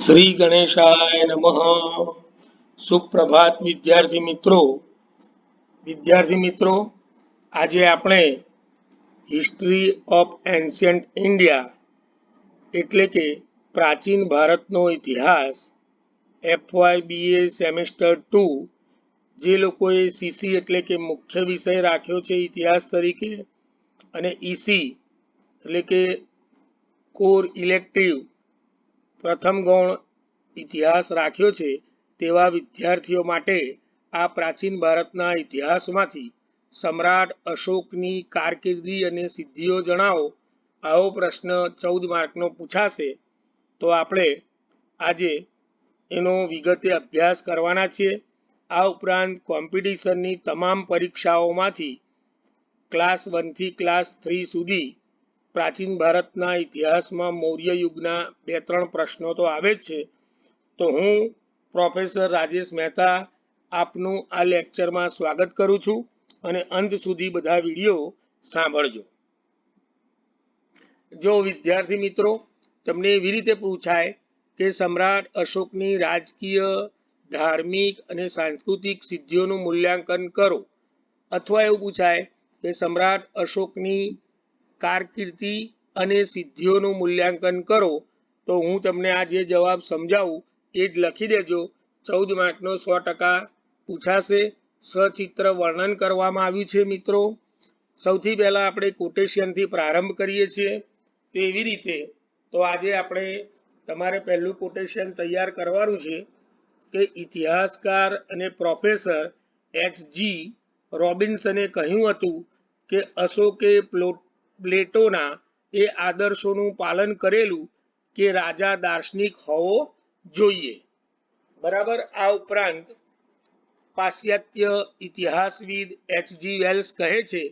શ્રી ગણેશાય નમઃ. સુપ્રભાત વિદ્યાર્થી મિત્રો આજે આપણે હિસ્ટ્રી ઓફ એન્શિયન્ટ ઇન્ડિયા એટલે કે પ્રાચીન ભારતનો ઇતિહાસ FY BA સેમેસ્ટર 2 જે લોકોએ CC એટલે કે મુખ્ય વિષય રાખ્યો છે ઇતિહાસ તરીકે અને EC એટલે કે કોર ઇલેક્ટિવ પ્રથમ ગૌણ ઇતિહાસ રાખ્યો છે તેવા વિદ્યાર્થીઓ માટે આ પ્રાચીન ભારતના ઇતિહાસમાંથી સમ્રાટ અશોકની કારકિર્દી અને સિદ્ધિઓ જણાવો આવો પ્રશ્ન 14 માર્કનો પૂછાશે. તો આપણે આજે એનો વિગતે અભ્યાસ કરવાના છીએ. આ ઉપરાંત કોમ્પિટિશનની તમામ પરીક્ષાઓમાંથી ક્લાસ 1 થી ક્લાસ 3 સુધી પ્રાચીન ભારતના ઇતિહાસમાં મૌર્ય યુગના 2-3 પ્રશ્નો તો આવે જ છે. તો હું પ્રોફેસર રાજેશ મહેતા આપનું આ લેક્ચરમાં સ્વાગત કરું છું અને અંત સુધી બધા વિડીયો સાંભળજો. જો વિદ્યાર્થી મિત્રો તમને એવી રીતે પૂછાય કે સમ્રાટ અશોકની રાજકીય, ધાર્મિક અને સાંસ્કૃતિક સિદ્ધિઓનું મૂલ્યાંકન કરો, અથવા એવું પૂછાય કે સમ્રાટ અશોકની કારકિર્દી અને સિદ્ધિઓનું મૂલ્યાંકન કરો, તો હું તમને આ જે જવાબ સમજાવું એ જ લખી દેજો. 14 માર્કનો 100% પૂછાશે. સચિત્ર વર્ણન કરવામાં આવ્યું છે. મિત્રો, સૌથી પહેલા આપણે કોટેશનથી પ્રારંભ કરીએ છીએ. તો એવી રીતે તો આજે આપણે તમારે પહેલું કોટેશન તૈયાર કરવાનું છે કે ઇતિહાસકાર અને પ્રોફેસર HG રોબિન્સને કહ્યું હતું કે અશોકે પ્લેટોના એ આદર્શોનું પાલન કરેલું કે રાજા દાર્શનિક હોવો જોઈએ. બરાબર. આ ઉપરાંત પાશ્ચાત્ય ઇતિહાસવિદ HG વેલ્સ કહે છે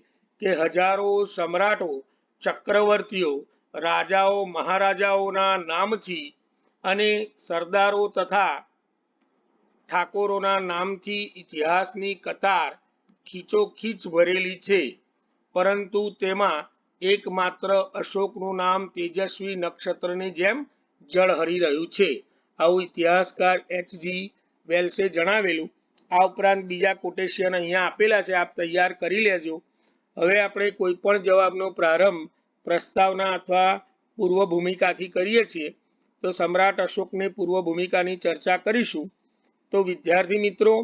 કે હજારો સમ્રાટો, ચક્રવર્તીઓ, રાજાઓ, મહારાજાઓના નામથી અને સરદારો તથા ઠાકોરોના નામથી ઇતિહાસની કતાર ખીચોખીચ ભરેલી છે, પરંતુ તેમાં એકમાત્ર અશોકનું નામ તેજસ્વી નક્ષત્રની જેમ ઝળહળી રહ્યું છે. આવું ઇતિહાસકાર HG વેલ્સે જણાવેલું. આ ઉપરાંત બીજા કોટેશન અહીંયા આપેલા છે, આપ તૈયાર કરી લેજો. હવે આપણે કોઈ પણ જવાબનો પ્રારંભ પ્રસ્તાવના અથવા પૂર્વ ભૂમિકાથી કરીએ છીએ. તો સમ્રાટ અશોકની પૂર્વ ભૂમિકાની ચર્ચા કરીશું. તો વિદ્યાર્થી મિત્રો,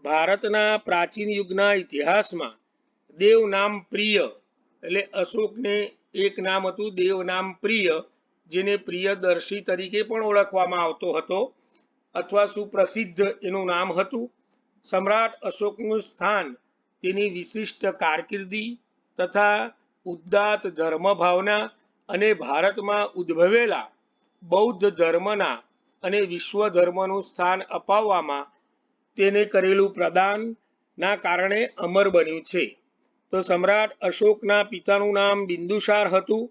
ભારતના પ્રાચીન યુગના ઇતિહાસમાં દેવનામ પ્રિય એટલે અશોકને એક નામ હતું દેવનામ પ્રિય, જેને પ્રિયદર્શી તરીકે પણ ઓળખવામાં આવતો હતો અથવા સુપ્રસિદ્ધ એનું નામ હતું. સમ્રાટ અશોકનું સ્થાન તેની વિશિષ્ટ કારકિર્દી તથા ઉદાત્ત ધર્મ ભાવના અને ભારતમાં ઉદ્ભવેલા બૌદ્ધ ધર્મના અને વિશ્વ ધર્મનું સ્થાન અપાવવામાં તેને કરેલું પ્રદાનના કારણે અમર બન્યું છે. તો સમ્રાટ અશોકના પિતાનું નામ બિંદુસાર હતું.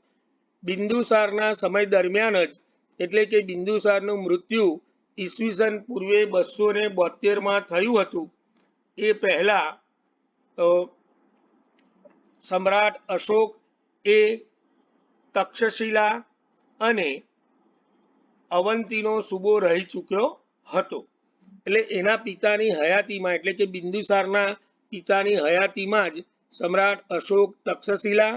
બિંદુસારના સમય દરમિયાન જ એટલે કે બિંદુસારનું મૃત્યુ ઈસવીસન પૂર્વે 272માં થયું હતું. એ પહેલા સમ્રાટ અશોક એ તક્ષશિલા અને અવંતીનો સૂબો રહી ચૂક્યો હતો. એટલે એના પિતાની હયાતીમાં એટલે કે બિંદુસારના પિતાની હયાતીમાં જ સમ્રાટ અશોક તક્ષશિલા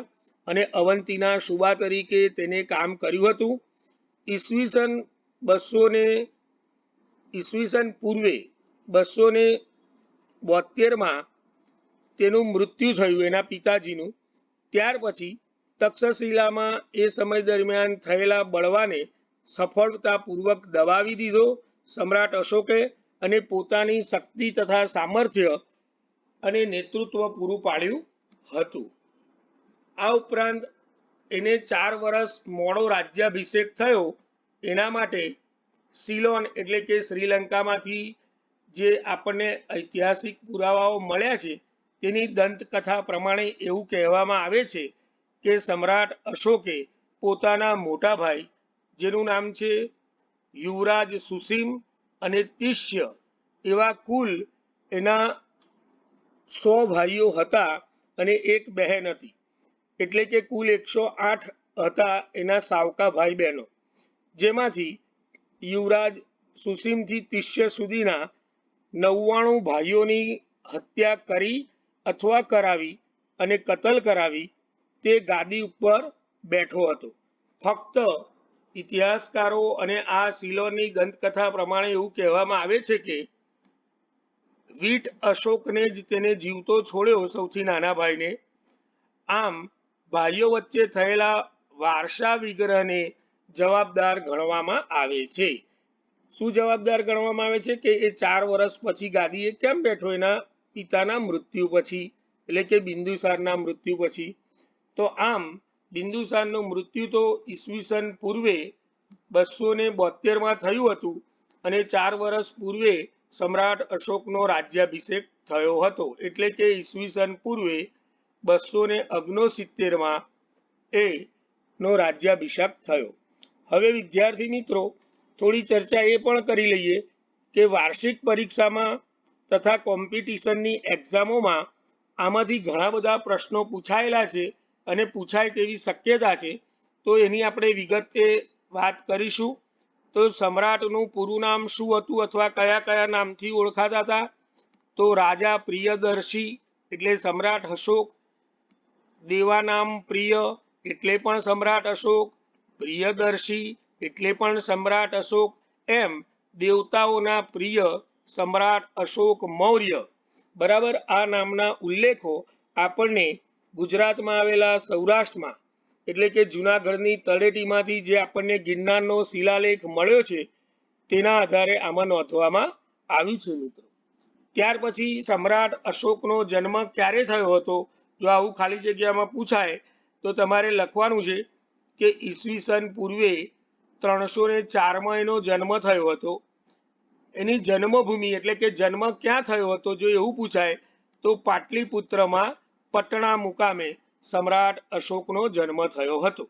અને અવંતીના સૂબા તરીકે તેને કામ કર્યું હતું. ઈસવીસન પૂર્વે 272માં તેનું મૃત્યુ થયું એના પિતાજીનું. ત્યાર પછી તક્ષશિલામાં એ સમય દરમિયાન થયેલા બળવાને સફળતાપૂર્વક દબાવી દીધો સમ્રાટ અશોકે અને પોતાની શક્તિ તથા સામર્થ્ય અને નેતૃત્વ પૂરું પાડ્યું હતું. આ ઉપરાંત એને 4 વર્ષ મોડો રાજ્યાભિષેક થયો. એના માટે સિલોન એટલે કે શ્રીલંકામાંથી જે આપણને ઐતિહાસિક પુરાવાઓ મળ્યા છે તેની દંતકથા પ્રમાણે એવું કહેવામાં આવે છે કે સમ્રાટ અશોકે પોતાના મોટા ભાઈ, જેનું નામ છે યુવરાજ સુસીમ અને તિષ્ય, એવા કુલ એના 100 ભાઈઓ હતા અને એક બહેન હતી. એટલે કે કુલ 108 હતા એના સાવકા ભાઈ બહેનો, જેમાંથી યુવરાજ સુસીમથી તિષ્ય સુધીના 99 ભાઈઓની હત્યા કરી અથવા કરાવી અને કતલ કરાવી તે ગાદી ઉપર બેઠો હતો. ફક્ત ઇતિહાસકારો અને આ સિલોની દંતકથા પ્રમાણે એવું કહેવામાં આવે છે કે વીટ અશોકને જ તેને જીવતો છોડ્યો, સૌથી નાના ભાઈને. આમ ભાઈઓ વચ્ચે થયેલા વારસા વિગ્રહને જવાબદાર ગણવામાં આવે છે. શું જવાબદાર ગણવામાં આવે છે કે એ 4 વર્ષ પછી ગાદીએ કેમ બેઠો? એના પિતાના મૃત્યુ પછી, એટલે કે બિંદુસારના મૃત્યુ પછી. તો આમ બિંદુસારનું મૃત્યુ તો ઈસવીસન પૂર્વે 272 થયું હતું અને 4 વર્ષ પૂર્વે સમ્રાટ અશોકનો રાજ્યાભિષેક થયો હતો, એટલે કે ઈસવીસન પૂર્વે 269 એ નો રાજ્યાભિષેક થયો. હવે વિદ્યાર્થી મિત્રો, થોડી ચર્ચા એ પણ કરી લઈએ કે વાર્ષિક પરીક્ષામાં તથા કોમ્પિટિશનની એક્ઝામોમાં આમાંથી ઘણા બધા પ્રશ્નો પૂછાયેલા છે અને પૂછાય તેવી શક્યતા છે. તો એની આપણે વિગતે વાત કરીશું. તો સમ્રાટનું પૂરું નામ શું હતું અથવા કયા કયા નામથી ઓળખાતા હતા? તો રાજા પ્રિયદર્શી એટલે સમ્રાટ અશોક, દેવાનામ પ્રિય એટલે પણ સમ્રાટ અશોક, પ્રિયદર્શી એટલે પણ સમ્રાટ અશોક, એમ દેવતાઓના પ્રિય સમ્રાટ અશોક મૌર્ય. બરાબર, આ નામના ઉલ્લેખો આપણને ગુજરાતમાં આવેલા સૌરાષ્ટ્રમાં એટલે કે જુનાગઢની તળેટીમાંથી જે આપણને ગિરનારનો શિલાલેખ મળ્યો છે તેના આધારે આમાં નોંધવામાં આવ્યું છે મિત્રો. ત્યાર પછી સમ્રાટ અશોકનો જન્મ ક્યારે થયો હતો? જો આવું ખાલી જગ્યામાં પૂછાય તો તમારે લખવાનું છે કે ઈસવીસન પૂર્વે 304 એનો જન્મ થયો હતો. એની જન્મભૂમિ એટલે કે જન્મ ક્યાં થયો હતો જો એવું પૂછાય તો પાટલીપુત્રમાં પટણા મુકામે સમ્રાટ અશોકનો જન્મ થયો હતો.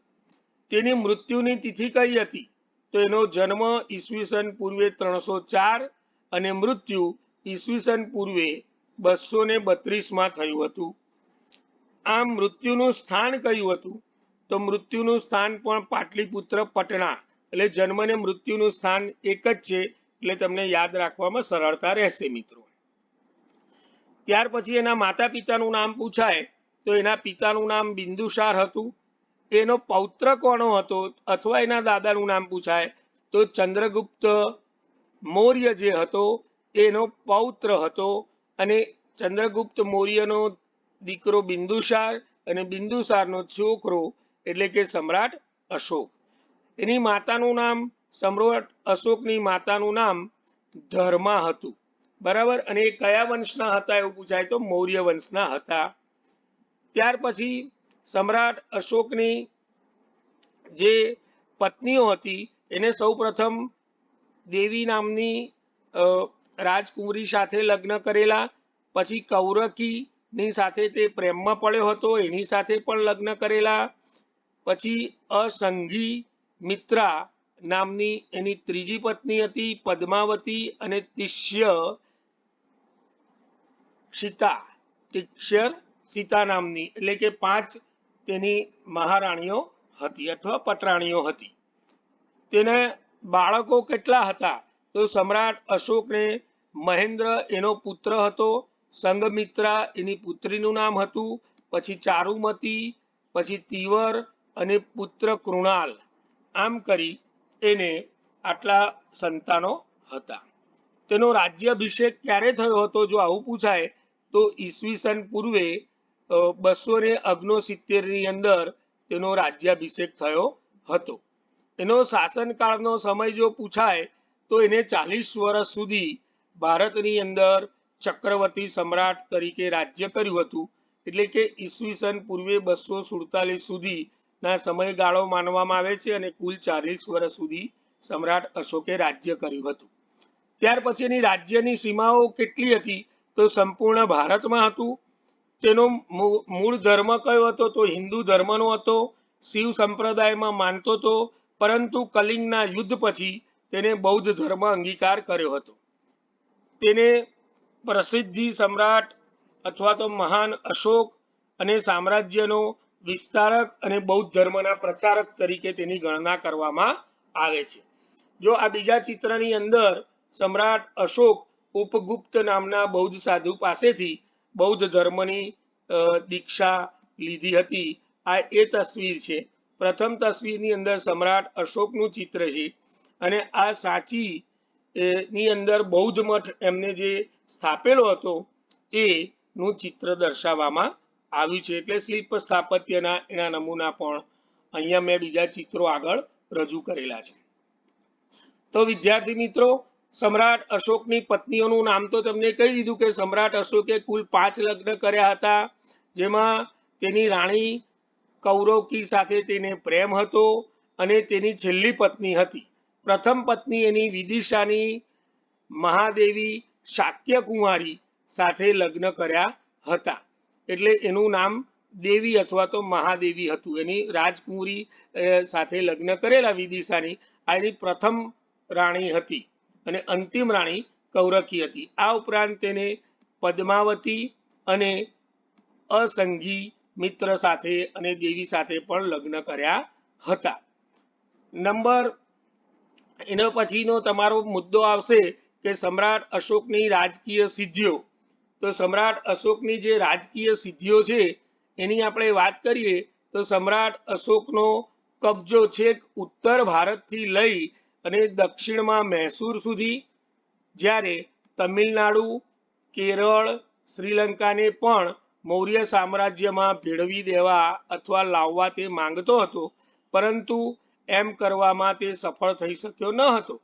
તેની મૃત્યુની તિથિ કઈ હતી? તો એનો જન્મ ઈસવીસન પૂર્વે 304 અને મૃત્યુ ઈસવીસન પૂર્વે 232 થયું હતું. આમ મૃત્યુનું સ્થાન કયું હતું? તો મૃત્યુનું સ્થાન પણ પાટલીપુત્ર પટણા, એટલે જન્મ ને મૃત્યુનું સ્થાન એક જ છે, એટલે તમને યાદ રાખવામાં સરળતા રહેશે મિત્રો. ત્યાર પછી એના માતા પિતાનું નામ પૂછાય તો એના પિતાનું નામ બિંદુસાર હતું. એનો પૌત્ર કોનો હતો અથવા એના દાદાનું નામ પૂછાય તો ચંદ્રગુપ્ત મૌર્ય જે હતો એનો પૌત્ર હતો અને ચંદ્રગુપ્ત મૌર્યનો દીકરો બિંદુસાર અને બિંદુસારનો છોકરો એટલે કે સમ્રાટ અશોક. એની માતાનું નામ, સમ્રાટ અશોકની માતાનું નામ ધર્મા હતું. બરાબર, અને એ કયા વંશના હતા એવું પૂછાય તો મૌર્ય વંશના હતા. ત્યાર પછી સમ્રાટ અશોકની જે પત્નીઓ હતી એને સૌપ્રથમ દેવી નામની રાજકુમારી સાથે લગ્ન કરેલા. પછી કૌરકીની સાથે તે પ્રેમમાં પડ્યો હતો, એની સાથે પણ લગ્ન કરેલા. પછી અસંગી મિત્રા નામની એની ત્રીજી પત્ની હતી, પદ્માવતી અને તિષ્ય સીતા નામની, એટલે કે 5 તેની મહારાણીઓ હતી અથવા પટરાણીઓ હતી. તેને બાળકો કેટલા હતા? તો સમ્રાટ અશોકને મહેન્દ્ર એનો પુત્ર હતો, સંગમિત્રા એની પુત્રીનું નામ હતું, પછી ચારુમતી, પછી તિવર અને પુત્ર કૃણાલ. આમ કરી એને આટલા સંતાનો હતા. તેનો રાજ્યાભિષેક ક્યારે થયો હતો જો આવું પૂછાય તો ઈસવીસન પૂર્વે 269 ની અંદર તેનો રાજ્યાભિષેક થયો હતો. એનો શાસનકાળનો સમય જો પૂછાય તો એને 40 વર્ષ સુધી ભારતની અંદર ચક્રવર્તી સમ્રાટ તરીકે રાજ્ય કર્યું હતું, એટલે કે ઈસવીસન પૂર્વે 247 સુધીના સમયગાળો માનવામાં આવે છે અને કુલ 40 વર્ષ સુધી સમ્રાટ અશોકે રાજ્ય કર્યું હતું. ત્યાર પછીની રાજ્યની સીમાઓ કેટલી હતી? તો સંપૂર્ણ ભારતમાં હતું. તેનો મૂળ ધર્મ કયો હતો? તો હિન્દુ ધર્મનો હતો. શિવ સંપ્રદાયમાં માનતો હતો, પરંતુ કલિંગના યુદ્ધ પછી તેને બૌદ્ધ ધર્મ અંગીકાર કર્યો હતો. તેને પ્રસિદ્ધિ સમ્રાટ અથવા તો મહાન અશોક અને સામ્રાજ્યનો વિસ્તારક અને બૌદ્ધ ધર્મના પ્રચારક તરીકે તેની ગણના કરવામાં આવે છે. જો આ બીજા ચિત્રની અંદર સમ્રાટ અશોક ઉપગુપ્ત નામના બૌદ્ધ સાધુ પાસેથી બૌદ્ધ ધર્મની દીક્ષા લીધી હતી. આ એ તસવીર છે. પ્રથમ તસવીરની અંદર સમ્રાટ અશોકનું ચિત્ર છે અને આ સાચી ની અંદર બૌદ્ધ મઠ એમને જે સ્થાપેલો હતો એ નું ચિત્ર દર્શાવવામાં આવ્યું છે. એટલે શિલ્પ સ્થાપત્યના એના નમૂના પણ અહીંયા મેં બીજા ચિત્રો આગળ રજૂ કરેલા છે. તો વિદ્યાર્થી મિત્રો, સમ્રાટ અશોકની પત્નીઓનું નામ તો તમને કહી દીધું કે સમ્રાટ અશોકે કુલ 5 લગ્ન કર્યા હતા, જેમાં તેની રાણી કૌરવકી સાથે તેને પ્રેમ હતો અને તેની છેલ્લી પત્ની હતી. પ્રથમ પત્ની એની વિદિશાની મહાદેવી શાક્યકુમારી સાથે લગ્ન કર્યા હતા, એટલે એનું નામ દેવી અથવા તો મહાદેવી હતું. એની રાજકુમારી સાથે લગ્ન કરેલા વિદિશાની આ એની પ્રથમ રાણી હતી અને અંતિમ રાણી કૌરકી હતી. આ ઉપરાંત તેને પદ્માવતી અને અસંગી મિત્ર સાથે અને દેવી સાથે પણ લગ્ન કર્યા હતા. નંબર એનો પછીનો તમારો મુદ્દો આવશે કે સમ્રાટ અશોકની રાજકીય સિદ્ધિઓ. તો સમ્રાટ અશોકની જે રાજકીય સિદ્ધિઓ છે એની આપણે વાત કરીએ તો સમ્રાટ અશોકનો કબજો છેક ઉત્તર ભારતથી લઈ અને દક્ષિણમાં મૈસૂર સુધી, જ્યારે તમિલનાડુ, કેરળ, શ્રીલંકાને પણ મૌર્ય સામ્રાજ્યમાં ભેળવી દેવા અથવા લાવવા તે માંગતો હતો, પરંતુ એમ કરવામાં તે સફળ થઈ શક્યો ન હતો.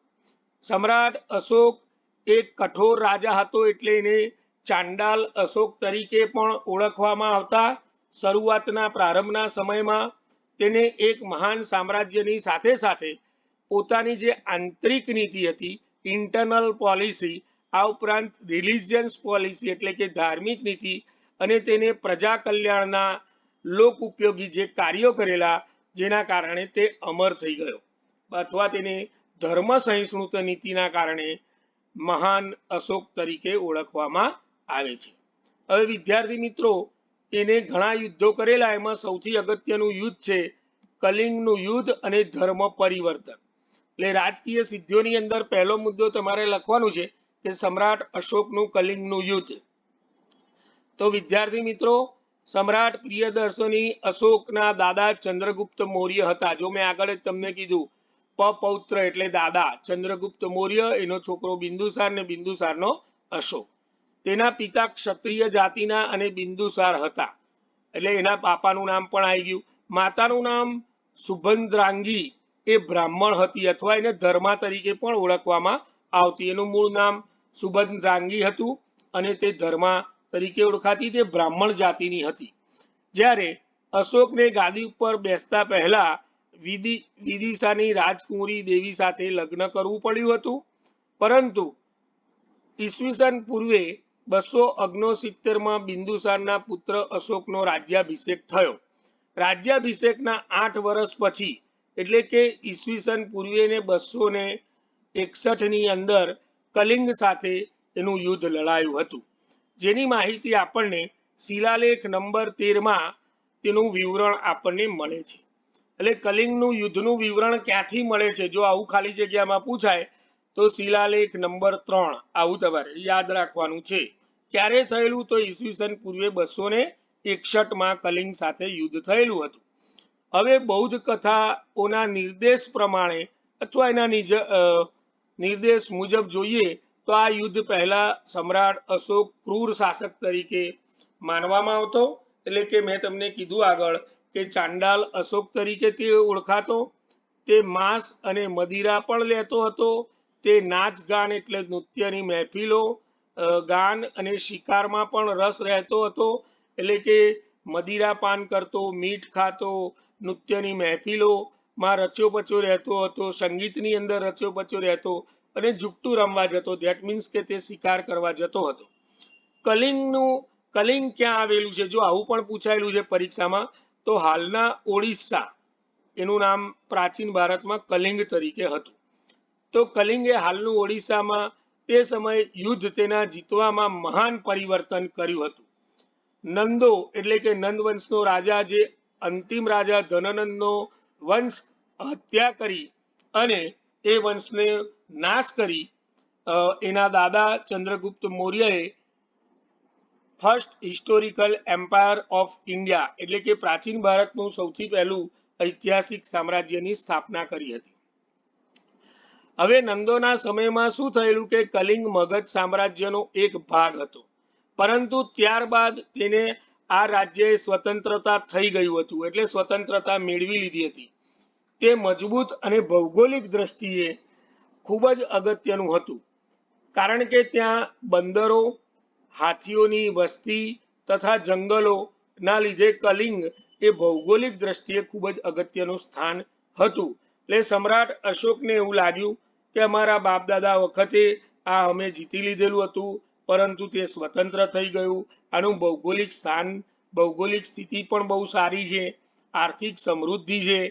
સમ્રાટ અશોક એક કઠોર રાજા હતો, એટલે એને ચાંડાલ અશોક તરીકે પણ ઓળખવામાં આવતા. શરૂઆતના પ્રારંભના સમયમાં તેને એક મહાન સામ્રાજ્યની સાથે સાથે પોતાની જે આંતરિક નીતિ હતી, ઇન્ટરનલ પોલિસી, આ ઉપરાંત રિલિજિયસ પોલિસી એટલે કે ધાર્મિક નીતિ અને તેને પ્રજા કલ્યાણના લોક ઉપયોગી જે કાર્યો કરેલા, જેના કારણે તે અમર થઈ ગયો અથવા તેને ધર્મ સહિષ્ણુત નીતિના કારણે મહાન અશોક તરીકે ઓળખવામાં આવે છે. હવે વિદ્યાર્થી મિત્રો, એને ઘણા યુદ્ધો કરેલા, એમાં સૌથી અગત્યનું યુદ્ધ છે કલિંગનું યુદ્ધ અને ધર્મ પરિવર્તન. એટલે રાજકીય સિદ્ધિઓની અંદર પહેલો મુદ્દો તમારે લખવાનું છે કે સમ્રાટ અશોકનું કલિંગનું યુદ્ધ. તો વિદ્યાર્થી મિત્રો, સમ્રાટ પ્રિયદર્શની અશોકના દાદા ચંદ્રગુપ્ત મૌર્ય હતા. જો મેં આગળ જ તમને કીધું, પૌત્ર એટલે દાદા ચંદ્રગુપ્ત મૌર્ય, એનો છોકરો બિંદુસાર ને બિંદુસારનો અશોક. તેના પિતા ક્ષત્રિય જાતિના અને બિંદુસાર હતા, એટલે એના પાપાનું નામ પણ આવી ગયું. માતાનું નામ સુભદ્રાંગી એ બ્રાહ્મણ હતી અથવા એને ધર્મા તરીકે પણ ઓળખવામાં આવતી. એનું મૂળ નામ સુભદ્રાંગી હતું અને તે ધર્મા તરીકે ઓળખાતી, તે બ્રાહ્મણ જાતિની હતી. જ્યારે અશોકને ગાદી ઉપર બેસતા પહેલા વિદિશાની રાજકુમારી દેવી સાથે લગ્ન કરવું પડ્યું હતું, પરંતુ ઈસવીસન પૂર્વે 269માં બિંદુસારના પુત્ર અશોકનો રાજ્યાભિષેક થયો. રાજ્યાભિષેકના 8 વર્ષ પછી એટલે કે ઈસવીસન પૂર્વે 261 ની અંદર કલિંગ સાથે એનું યુદ્ધ લડાયું હતું, જેની માહિતી આપણને શિલાલેખ નંબર 13માં તેનું વિવરણ આપણને મળે છે. એટલે કલિંગનું યુદ્ધનું વિવરણ ક્યાંથી મળે છે, જો આવું ખાલી જગ્યામાં પૂછાય તો શિલાલેખ નંબર 3 આવું તમારે યાદ રાખવાનું છે. ક્યારે થયેલું, તો ઈસવીસન પૂર્વે 261માં કલિંગ સાથે યુદ્ધ થયેલું હતું. હવે બૌદ્ધ કથાઓના નિર્દેશ પ્રમાણે અથવા એના નિર્દેશ મુજબ જોઈએ તો આ યુદ્ધ પહેલા સમ્રાટ અશોક ક્રૂર શાસક તરીકે માનવામાં આવતો, એટલે કે મેં તમને કીધું આગળ કે ચાંડાલ અશોક તરીકે તે ઓળખાતો. તે માંસ અને મદિરા પણ લેતો હતો. તે નાચ ગાન એટલે નૃત્યની મહેફિલો, ગાન અને શિકારમાં પણ રસ રહેતો હતો, એટલે કે મદિરા પાન કરતો, મીઠ ખાતો, નૃત્યની મહેફિલોમાં રચ્યો પચ્યો રહેતો હતો, સંગીતની અંદર રચ્યો પચ્યો રહેતો અને જુટ્ટુ રમવા જતો. ધેટ મીન્સ કે તે શિકાર કરવા જતો હતો. કલિંગ ક્યાં આવેલું છે, જો આવું પણ પૂછાયેલું છે પરીક્ષામાં, તો હાલના ઓડિશા, એનું નામ પ્રાચીન ભારતમાં કલિંગ તરીકે હતું. તો કલિંગ એ હાલનું ઓડિશામાં તે સમયે યુદ્ધ તેના જીતવામાં મહાન પરિવર્તન કર્યું હતું. નંદો એટલે કે નંદ વંશનો રાજા, જે અંતિમ રાજા ધનનંદનો વંશ હત્યા કરી અને એ વંશને નાશ કરી એના દાદા ચંદ્રગુપ્ત મૌર્યએ first historical empire of India એટલે કે પ્રાચીન ભારતનું સૌથી પહેલું ઐતિહાસિક સામ્રાજ્યની સ્થાપના કરી હતી. હવે નંદોના સમયમાં શું થયેલું કે કલિંગ મગધ સામ્રાજ્યનો એક ભાગ હતો, પરંતુ ત્યારબાદ તેને આ રાજ્યએ સ્વતંત્રતા થઈ ગયું હતું, એટલે સ્વતંત્રતા મેળવી લીધી હતી. તે મજબૂત અને ભૌગોલિક દ્રષ્ટિએ ખૂબ જ અગત્યનું હતું, કારણ કે ત્યાં બંદરો, હાથીઓની વસ્તી તથા જંગલોના લીધે કલિંગ એ ભૌગોલિક દ્રષ્ટિએ ખૂબ જ અગત્યનું સ્થાન હતું. એટલે સમ્રાટ અશોકને એવું લાગ્યું કે અમારા બાપ દાદા વખતે આ અમે જીતી લીધેલું હતું, પરંતુ તે સ્વતંત્ર થઈ ગયું. આનું ભૌગોલિક સ્થાન, ભૌગોલિક સ્થિતિ પણ બહુ સારી છે, આર્થિક સમૃદ્ધિ છે,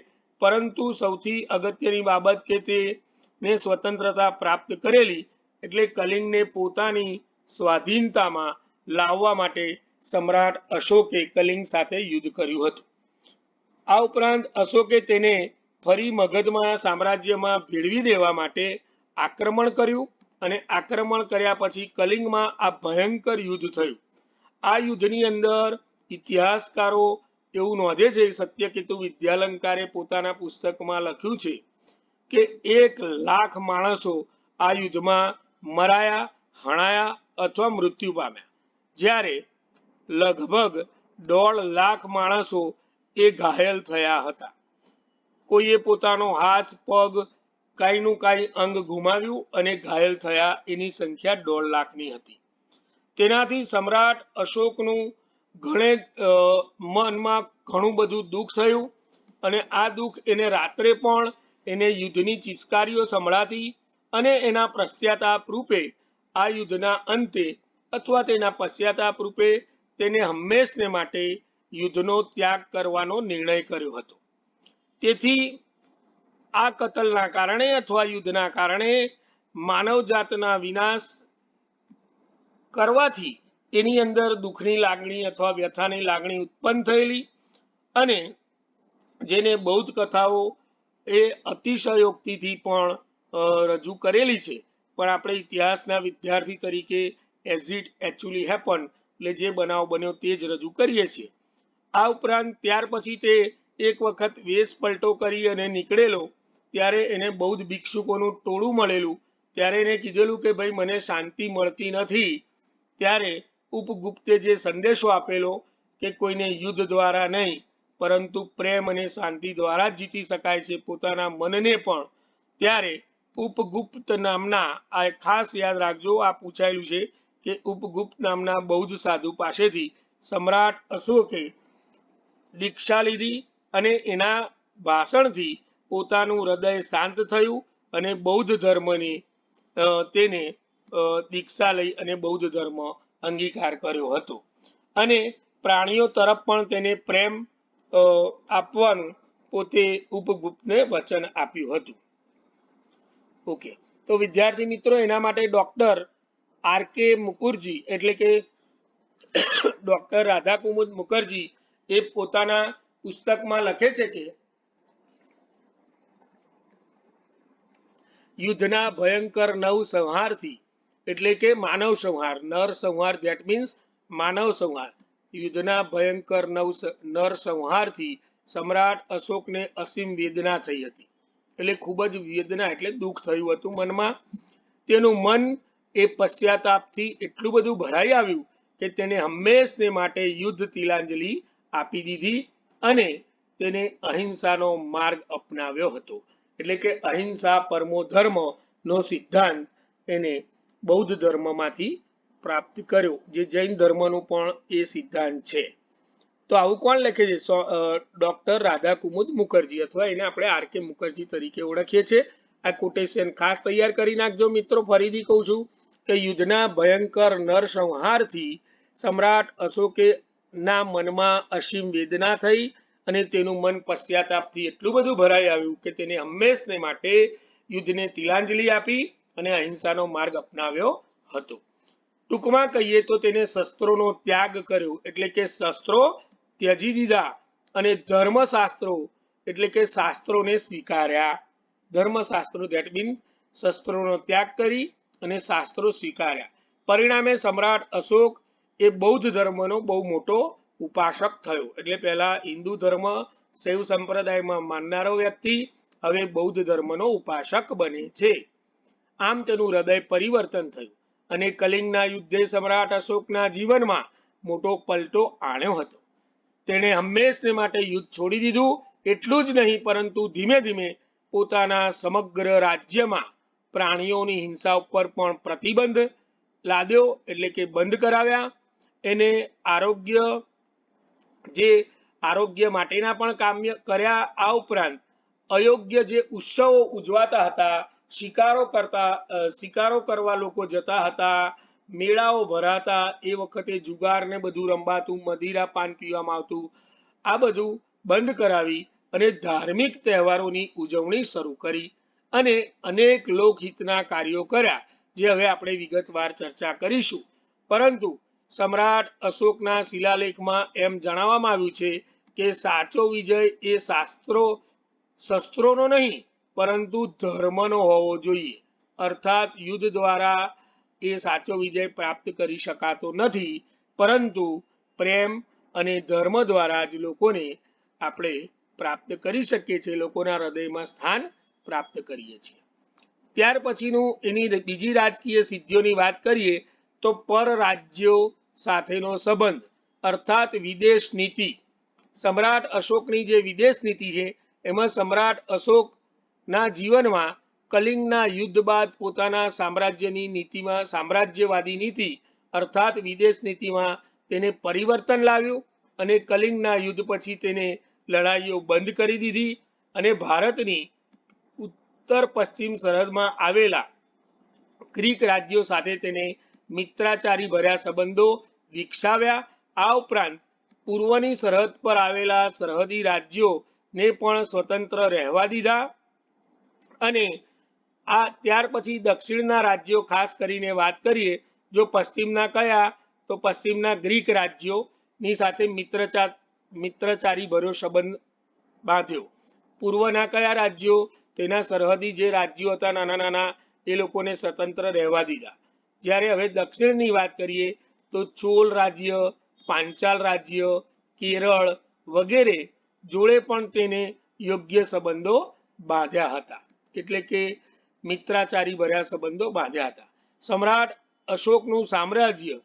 પરંતુ સૌથી અગત્યની બાબત કે તેને સ્વતંત્રતા પ્રાપ્ત કરેલી, એટલે કલિંગને પોતાની સ્વાધીનતામાં લાવવા માટે સમ્રાટ અશોકે કલિંગ સાથે યુદ્ધ કર્યું હતું. આ ઉપરાંત અશોકે તેને ફરી મગધમાં સામ્રાજ્યમાં ભેળવી દેવા માટે આક્રમણ કર્યું, અને આક્રમણ કર્યા પછી કલિંગમાં આ ભયંકર યુદ્ધ થયું. આ યુદ્ધની અંદર ઇતિહાસકારો એવું નોંધે છે, સત્યકેતુ વિદ્યાલંકારે પોતાના પુસ્તકમાં લખ્યું છે કે 1,00,000 માણસો આ યુદ્ધમાં મરાયા, હણાયા અથવા મૃત્યુ પામ્યા, જ્યારે લગભગ 1.5 લાખ માણસો એ ઘાયલ થયા હતા. કોઈએ પોતાનો હાથ, પગ, કાંઈનું કાંઈ અંગ ગુમાવ્યું અને ઘાયલ થયા એની સંખ્યા 1.5 લાખની હતી. તેનાથી સમ્રાટ અશોકનું મનમાં ઘણું બધું દુઃખ થયું, અને આ દુઃખ એને રાત્રે પણ એને યુદ્ધની ચિસ્કારીઓ સંભળાતી, અને એના પશ્ચાતાપ રૂપે આ યુદ્ધના અંતે અથવા તેના પશ્ચાતાપ રૂપે તેને હંમેશને માટે યુદ્ધનો ત્યાગ કરવાનો નિર્ણય કર્યો હતો. તેથી આ કતલના કારણે અથવા યુદ્ધના કારણે માનવજાતના વિનાશ કરવાથી એની અંદર દુઃખની લાગણી અથવા વ્યથાની લાગણી ઉત્પન્ન થયેલી, અને જેને બૌદ્ધ કથાઓ એ અતિશયોક્તિથી પણ રજૂ કરેલી છે, પણ આપણે ઇતિહાસના વિદ્યાર્થી તરીકે એઝ ઇટ એકચ્યુઅલી હેપન, એટલે જે બનાવ બન્યો તે જ રજૂ કરીએ છીએ. આ ઉપરાંત ત્યાર પછી તે એક વખત વેશ પલટો કરી અને નીકળેલો, ત્યારે એને બૌદ્ધ ભિક્ષુકોનું ટોળું મળેલું. ત્યારે એને કીધેલું કે ભાઈ મને શાંતિ મળતી નથી. ત્યારે ઉપગુપ્તે જે સંદેશો આપેલો કે કોઈને યુદ્ધ દ્વારા નહીં, પરંતુ પ્રેમ અને શાંતિ દ્વારા જ જીતી શકાય છે પોતાના મનને પણ, ત્યારે ઉપગુપ્ત નામના, આ ખાસ યાદ રાખજો, આ પૂછાયેલું છે કે ઉપગુપ્ત નામના બૌદ્ધ સાધુ પાસેથી સમ્રાટ અશોકે દીક્ષા લીધી, અને એના ભાષણથી પોતાનું હૃદય શાંત થયું, અને બૌદ્ધ ધર્મની તેને દીક્ષા લઈ અને બૌદ્ધ ધર્મ અંગીકાર કર્યો હતો, અને પ્રાણીઓ તરફ પણ તેને પ્રેમ આપવાનું પોતે ઉપગુપ્તને વચન આપ્યું હતું. ઓકે, તો વિદ્યાર્થી મિત્રો, એના માટે ડોક્ટર આર.કે. મુકર્જી એટલે કે ડોક્ટર રાધાકુમુદ મુકર્જી એ પોતાના પુસ્તકમાં લખે છે કે યુદ્ધના ભયંકર નરસંહારથી, એટલે કે માનવ સંહાર, નર સંહાર ધેટ મીન્સ માનવ સંહાર, યુદ્ધના ભયંકર નરસંહારથી સમ્રાટ અશોકને અસીમ વેદના થઈ હતી. એટલે ખૂબ જ વેદના એટલે દુઃખ થયું હતું મનમાં. તેનું મન એ પશ્ચાતાપથી એટલું બધું ભરાઈ આવ્યું કે તેને હંમેશને માટે યુદ્ધ તિલાંજલિ આપી દીધી, અને તેને અહિંસાનો માર્ગ અપનાવ્યો હતો. એટલે કે અહિંસા પરમો ધર્મ નો સિદ્ધાંત એને બૌદ્ધ ધર્મમાંથી પ્રાપ્ત કર્યો, જે જૈન ધર્મનું પણ એ સિદ્ધાંત છે. તો આવું કોણ લખે છે? ડોક્ટર રાધાકુમુદ મુકર્જી, અથવા એને આપણે આર.કે. મુકર્જી તરીકે ઓળખીએ છીએ. આ કોટેશન ખાસ તૈયાર કરી નાખજો મિત્રો. ફરીથી કહું છું કે યુદ્ધના ભયંકર નરસંહારથી સમ્રાટ અશોકે ના મનમાં અસીમ વેદના થઈ, અને તેનું મન પશ્ચાતાપથી એટલું બધું ભરાઈ આવ્યું કે તેને હંમેશને માટે યુદ્ધને તિલાંજલિ આપી અને અહિંસાનો માર્ગ અપનાવ્યો હતો. ટૂંકમાં કહીએ તો તેને શસ્ત્રોનો ત્યાગ કર્યો, એટલે કે શસ્ત્રો ત્યજી દીધા, અને ધર્મશાસ્ત્રો એટલે કે શાસ્ત્રોને સ્વીકાર્યા. ધર્મશાસ્ત્રો ધેટ મીન શસ્ત્રોનો ત્યાગ કરી અને શાસ્ત્રો સ્વીકાર્યા. પરિણામે સમ્રાટ અશોક એ બૌદ્ધ ધર્મનો બહુ મોટો ઉપાસક થયો. એટલે પહેલા હિન્દુ ધર્મ શૈવ સંપ્રદાયમાં માનનારો વ્યક્તિ હવે બૌદ્ધ ધર્મનો ઉપાસક બને છે. આમ તેનું હૃદય પરિવર્તન થયું અને કલિંગના યુદ્ધે સમ્રાટ અશોકના જીવનમાં મોટો પલટો આણ્યો હતો. તેણે હંમેશને માટે યુદ્ધ છોડી દીધું. એટલું જ નહીં પરંતુ ધીમે ધીમે પોતાના સમગ્ર રાજ્યમાં પ્રાણીઓની હિંસા ઉપર પણ પ્રતિબંધ લાદ્યો, એટલે કે બંધ કરાવ્યા. એને આરોગ્ય માટેના પણ કામ કર્યા. આ ઉપરાંત અયોગ્ય જે ઉત્સવો ઉજવાતા હતા, શિકારો કરવા લોકો જતા હતા, મેળાઓ ભરાતા, એ વખતે જુગાર ને બધું રમવાતું, મદિરા પાન પીવામાં આવતું, આ બધું બંધ કરાવી અને ધાર્મિક તહેવારોની ઉજવણી શરૂ કરી અને અનેક લોકહિતના કાર્યો કર્યા, જે હવે આપણે વિગતવાર ચર્ચા કરીશું. પરંતુ સમ્રાટ અશોકના શિલાલેખમાં એમ જણાવવામાં આવ્યું છે કે સાચો વિજય એ શસ્ત્રોનો નહીં પરંતુ ધર્મનો હોવો જોઈએ. અર્થાત યુદ્ધ દ્વારા એ સાચો વિજય પ્રાપ્ત કરી શકાતો નથી, પરંતુ પ્રેમ અને ધર્મ દ્વારા જ લોકોને આપણે પ્રાપ્ત કરી શકીએ છીએ, લોકોના હૃદયમાં સ્થાન પ્રાપ્ત કરીએ છીએ. ત્યાર પછીનું એની બીજી રાજકીય સિદ્ધિઓની વાત કરીએ તો પર રાજ્યો સાથેનો સંબંધ અર્થાત વિદેશ નીતિ. સમ્રાટ અશોકની જે વિદેશ નીતિ છે એમાં સમ્રાટ અશોકના જીવનમાં કલિંગના યુદ્ધ બાદ પોતાના સામ્રાજ્યવાદી નીતિ અર્થાત વિદેશ નીતિમાં તેને પરિવર્તન લાવ્યું અને કલિંગના યુદ્ધ પછી તેને લડાઈઓ બંધ કરી દીધી અને ભારતની ઉત્તર પશ્ચિમ સરહદમાં આવેલા ગ્રીક રાજ્યો સાથે તેને મિત્રાચારી ભર્યા સંબંધો વિકસાવ્યા. આ ઉપરાંત પૂર્વની સરહદ પર આવેલા સરહદી રાજ્યોને પણ સ્વતંત્ર રહેવા દીધા અને ત્યાર પછી દક્ષિણના રાજ્યો, ખાસ કરીને વાત કરીએ જો પશ્ચિમના કયા, તો પશ્ચિમના ગ્રીક રાજ્યોની સાથે મિત્રચારી ભર્યો સંબંધ બાંધ્યો. પૂર્વના કયા રાજ્યો, તેના સરહદી જે રાજ્યો હતા નાના નાના, એ લોકોને સ્વતંત્ર રહેવા દીધા. જ્યારે હવે દક્ષિણની વાત કરીએ તો ચોલ રાજ્ય, પાંચાલ રાજ્ય, કેરળ વગેરે જોડે પણ તેને યોગ્ય સંબંધો બાંધ્યા હતા, એટલે કે મિત્રાચારી ભર્યા સંબંધો બાંધ્યા હતા. સમ્રાટ અશોકનું સામ્રાજ્ય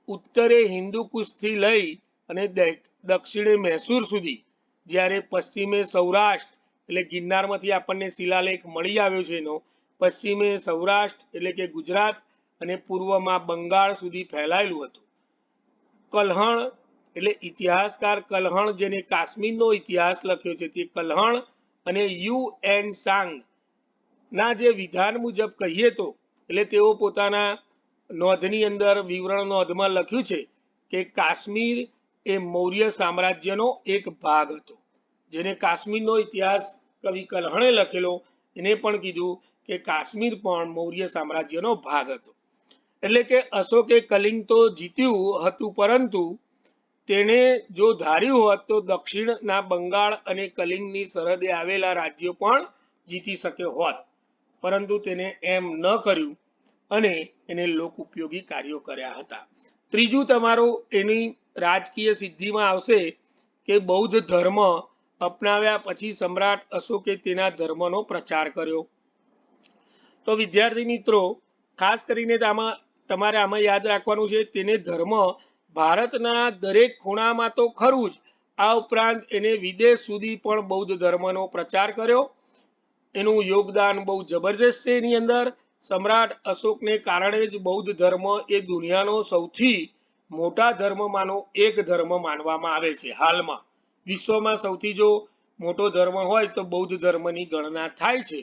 ઉત્તરે હિન્દુ કુશથી લઈ અને દક્ષિણે મૈસૂર સુધી, જ્યારે પશ્ચિમે સૌરાષ્ટ્ર એટલે ગિરનારમાંથી આપણને શિલાલેખ મળી આવ્યો છે એનો, પશ્ચિમે સૌરાષ્ટ્ર એટલે કે ગુજરાત અને પૂર્વમાં બંગાળ સુધી ફેલાયેલું હતું. કલ્હણ એટલે ઇતિહાસકાર કલ્હણ, જેને કાશ્મીરનો ઇતિહાસ લખ્યો છે, તે કલ્હણ અને યુએન સાંગ ના જે વિધાન મુજબ કહીએ તો, એટલે તેઓ પોતાના નોંધની અંદર વિવરણ નોંધમાં લખ્યું છે કે કાશ્મીર એ મૌર્ય સામ્રાજ્યનો એક ભાગ હતો. જેને કાશ્મીરનો ઇતિહાસ કવિ કલ્હણે લખેલો, એને પણ કીધું કે કાશ્મીર પણ મૌર્ય સામ્રાજ્યનો ભાગ હતો. એટલે કે અશોકે કલિંગ તો જીત્યું હતું, પરંતુ તેને જો ધાર્યું હોત તો દક્ષિણના બંગાળ અને કલિંગની સરહદે આવેલા રાજ્યો પણ જીતી શક્યો હોત, પરંતુ તેને એમ ન કર્યું અને એને લોક ઉપયોગી કાર્યો કર્યા હતા. ત્રીજું તમારું એની રાજકીય સિદ્ધિમાં આવશે કે બૌદ્ધ ધર્મ અપનાવ્યા પછી સમ્રાટ અશોકે તેના ધર્મનો પ્રચાર કર્યો. તો વિદ્યાર્થી મિત્રો, ખાસ કરીને તમારે આમાં યાદ રાખવાનું છે, તેને ધર્મ ભારતના દરેક ખૂણામાં તો ખરું જ, આ ઉપરાંત એને વિદેશ સુધી પણ બૌદ્ધ ધર્મનો પ્રચાર કર્યો. એનું યોગદાન બહુ જબરજસ્ત છે એની અંદર. સમ્રાટ અશોકને કારણે જ બૌદ્ધ ધર્મ એ દુનિયાનો સૌથી મોટા ધર્મમાંનો એક ધર્મ માનવામાં આવે છે. હાલમાં વિશ્વમાં સૌથી જો મોટો ધર્મ હોય તો બૌદ્ધ ધર્મની ગણના થાય છે,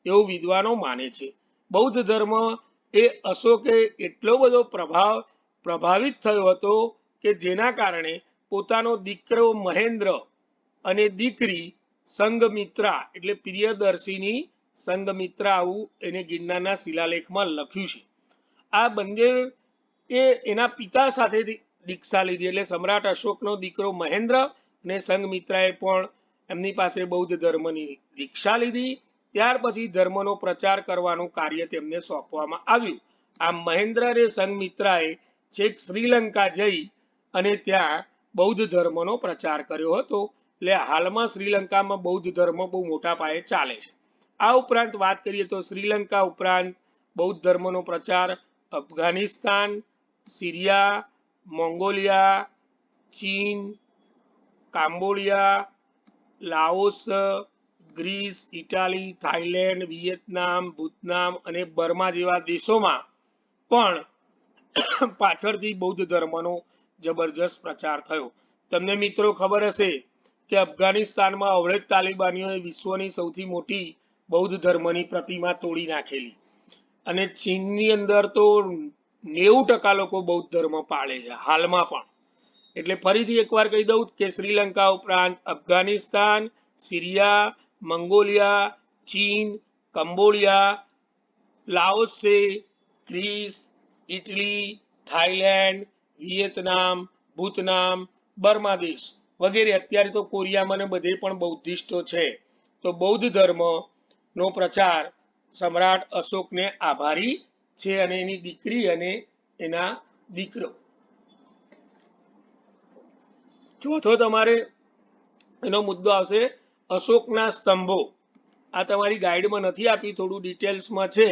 એવું વિદ્વાનો માને છે. બૌદ્ધ ધર્મ એ અશોકે એટલો બધો પ્રભાવિત થયો હતો કે જેના કારણે પોતાનો દીકરો મહેન્દ્ર અને દીકરી સંઘમિત્રા એટલે પ્રિયદર્શિની સંઘમિત્રા, આવું એને ગિરનારના શિલાલેખમાં લખ્યું છે. આ બંને એના પિતા સાથે દીક્ષા લીધી, એટલે સમ્રાટ અશોકનો દીકરો મહેન્દ્ર અને સંઘમિત્રાએ પણ એમની પાસે બૌદ્ધ ધર્મની દીક્ષા લીધી. ત્યાર પછી ધર્મનો પ્રચાર કરવાનું કાર્ય તેમને સોંપવામાં આવ્યું. આમ મહેન્દ્ર અને સંઘમિત્રાએ છેક શ્રીલંકા જઈ અને ત્યાં બૌદ્ધ ધર્મનો પ્રચાર કર્યો હતો. એટલે હાલમાં શ્રીલંકામાં બૌદ્ધ ધર્મ બહુ મોટા પાયે ચાલે છે. આ ઉપરાંત વાત કરીએ તો શ્રીલંકા ઉપરાંત બૌદ્ધ ધર્મનો પ્રચાર અફઘાનિસ્તાન, સિરિયા, મોંગોલિયા, ચીન, Cambodia, Laos, Greece, Italy, Thailand, Vietnam, Bhutan અને બર્મા જેવા દેશોમાં પણ પાછળથી બૌદ્ધ ધર્મનો જબરજસ્ત પ્રચાર થયો. તમને મિત્રો ખબર હશે કે અફઘાનિસ્તાનમાં અવળે તાલિબાનીઓએ વિશ્વની સૌથી મોટી બૌદ્ધ ધર્મની પ્રતિમા તોડી નાખેલી અને ચીનની અંદર તો 90% લોકો બૌદ્ધ ધર્મ પાળે છે હાલમાં પણ. એટલે ફરીથી એકવાર કહી દઉં કે શ્રીલંકા ઉપરાંત અફઘાનિસ્તાન, સિરિયા, મંગોલિયા, ચીન, Cambodia, Laos, Greece, Italy, Thailand, Vietnam, Bhutan, Burma દેશ વગેરે, અત્યારે તો કોરિયામાં ને બધે પણ બૌદ્ધિસ્ટો છે. તો બૌદ્ધ ધર્મનો પ્રચાર સમ્રાટ અશોકને આભારી છે અને એની દીકરી અને એના દીકરો. ચોથો તમારે એનો મુદ્દો આવશે અશોકના સ્તંભો. આ તમારી ગાઈડમાં નથી આપી, થોડું ડિટેલ્સમાં છે.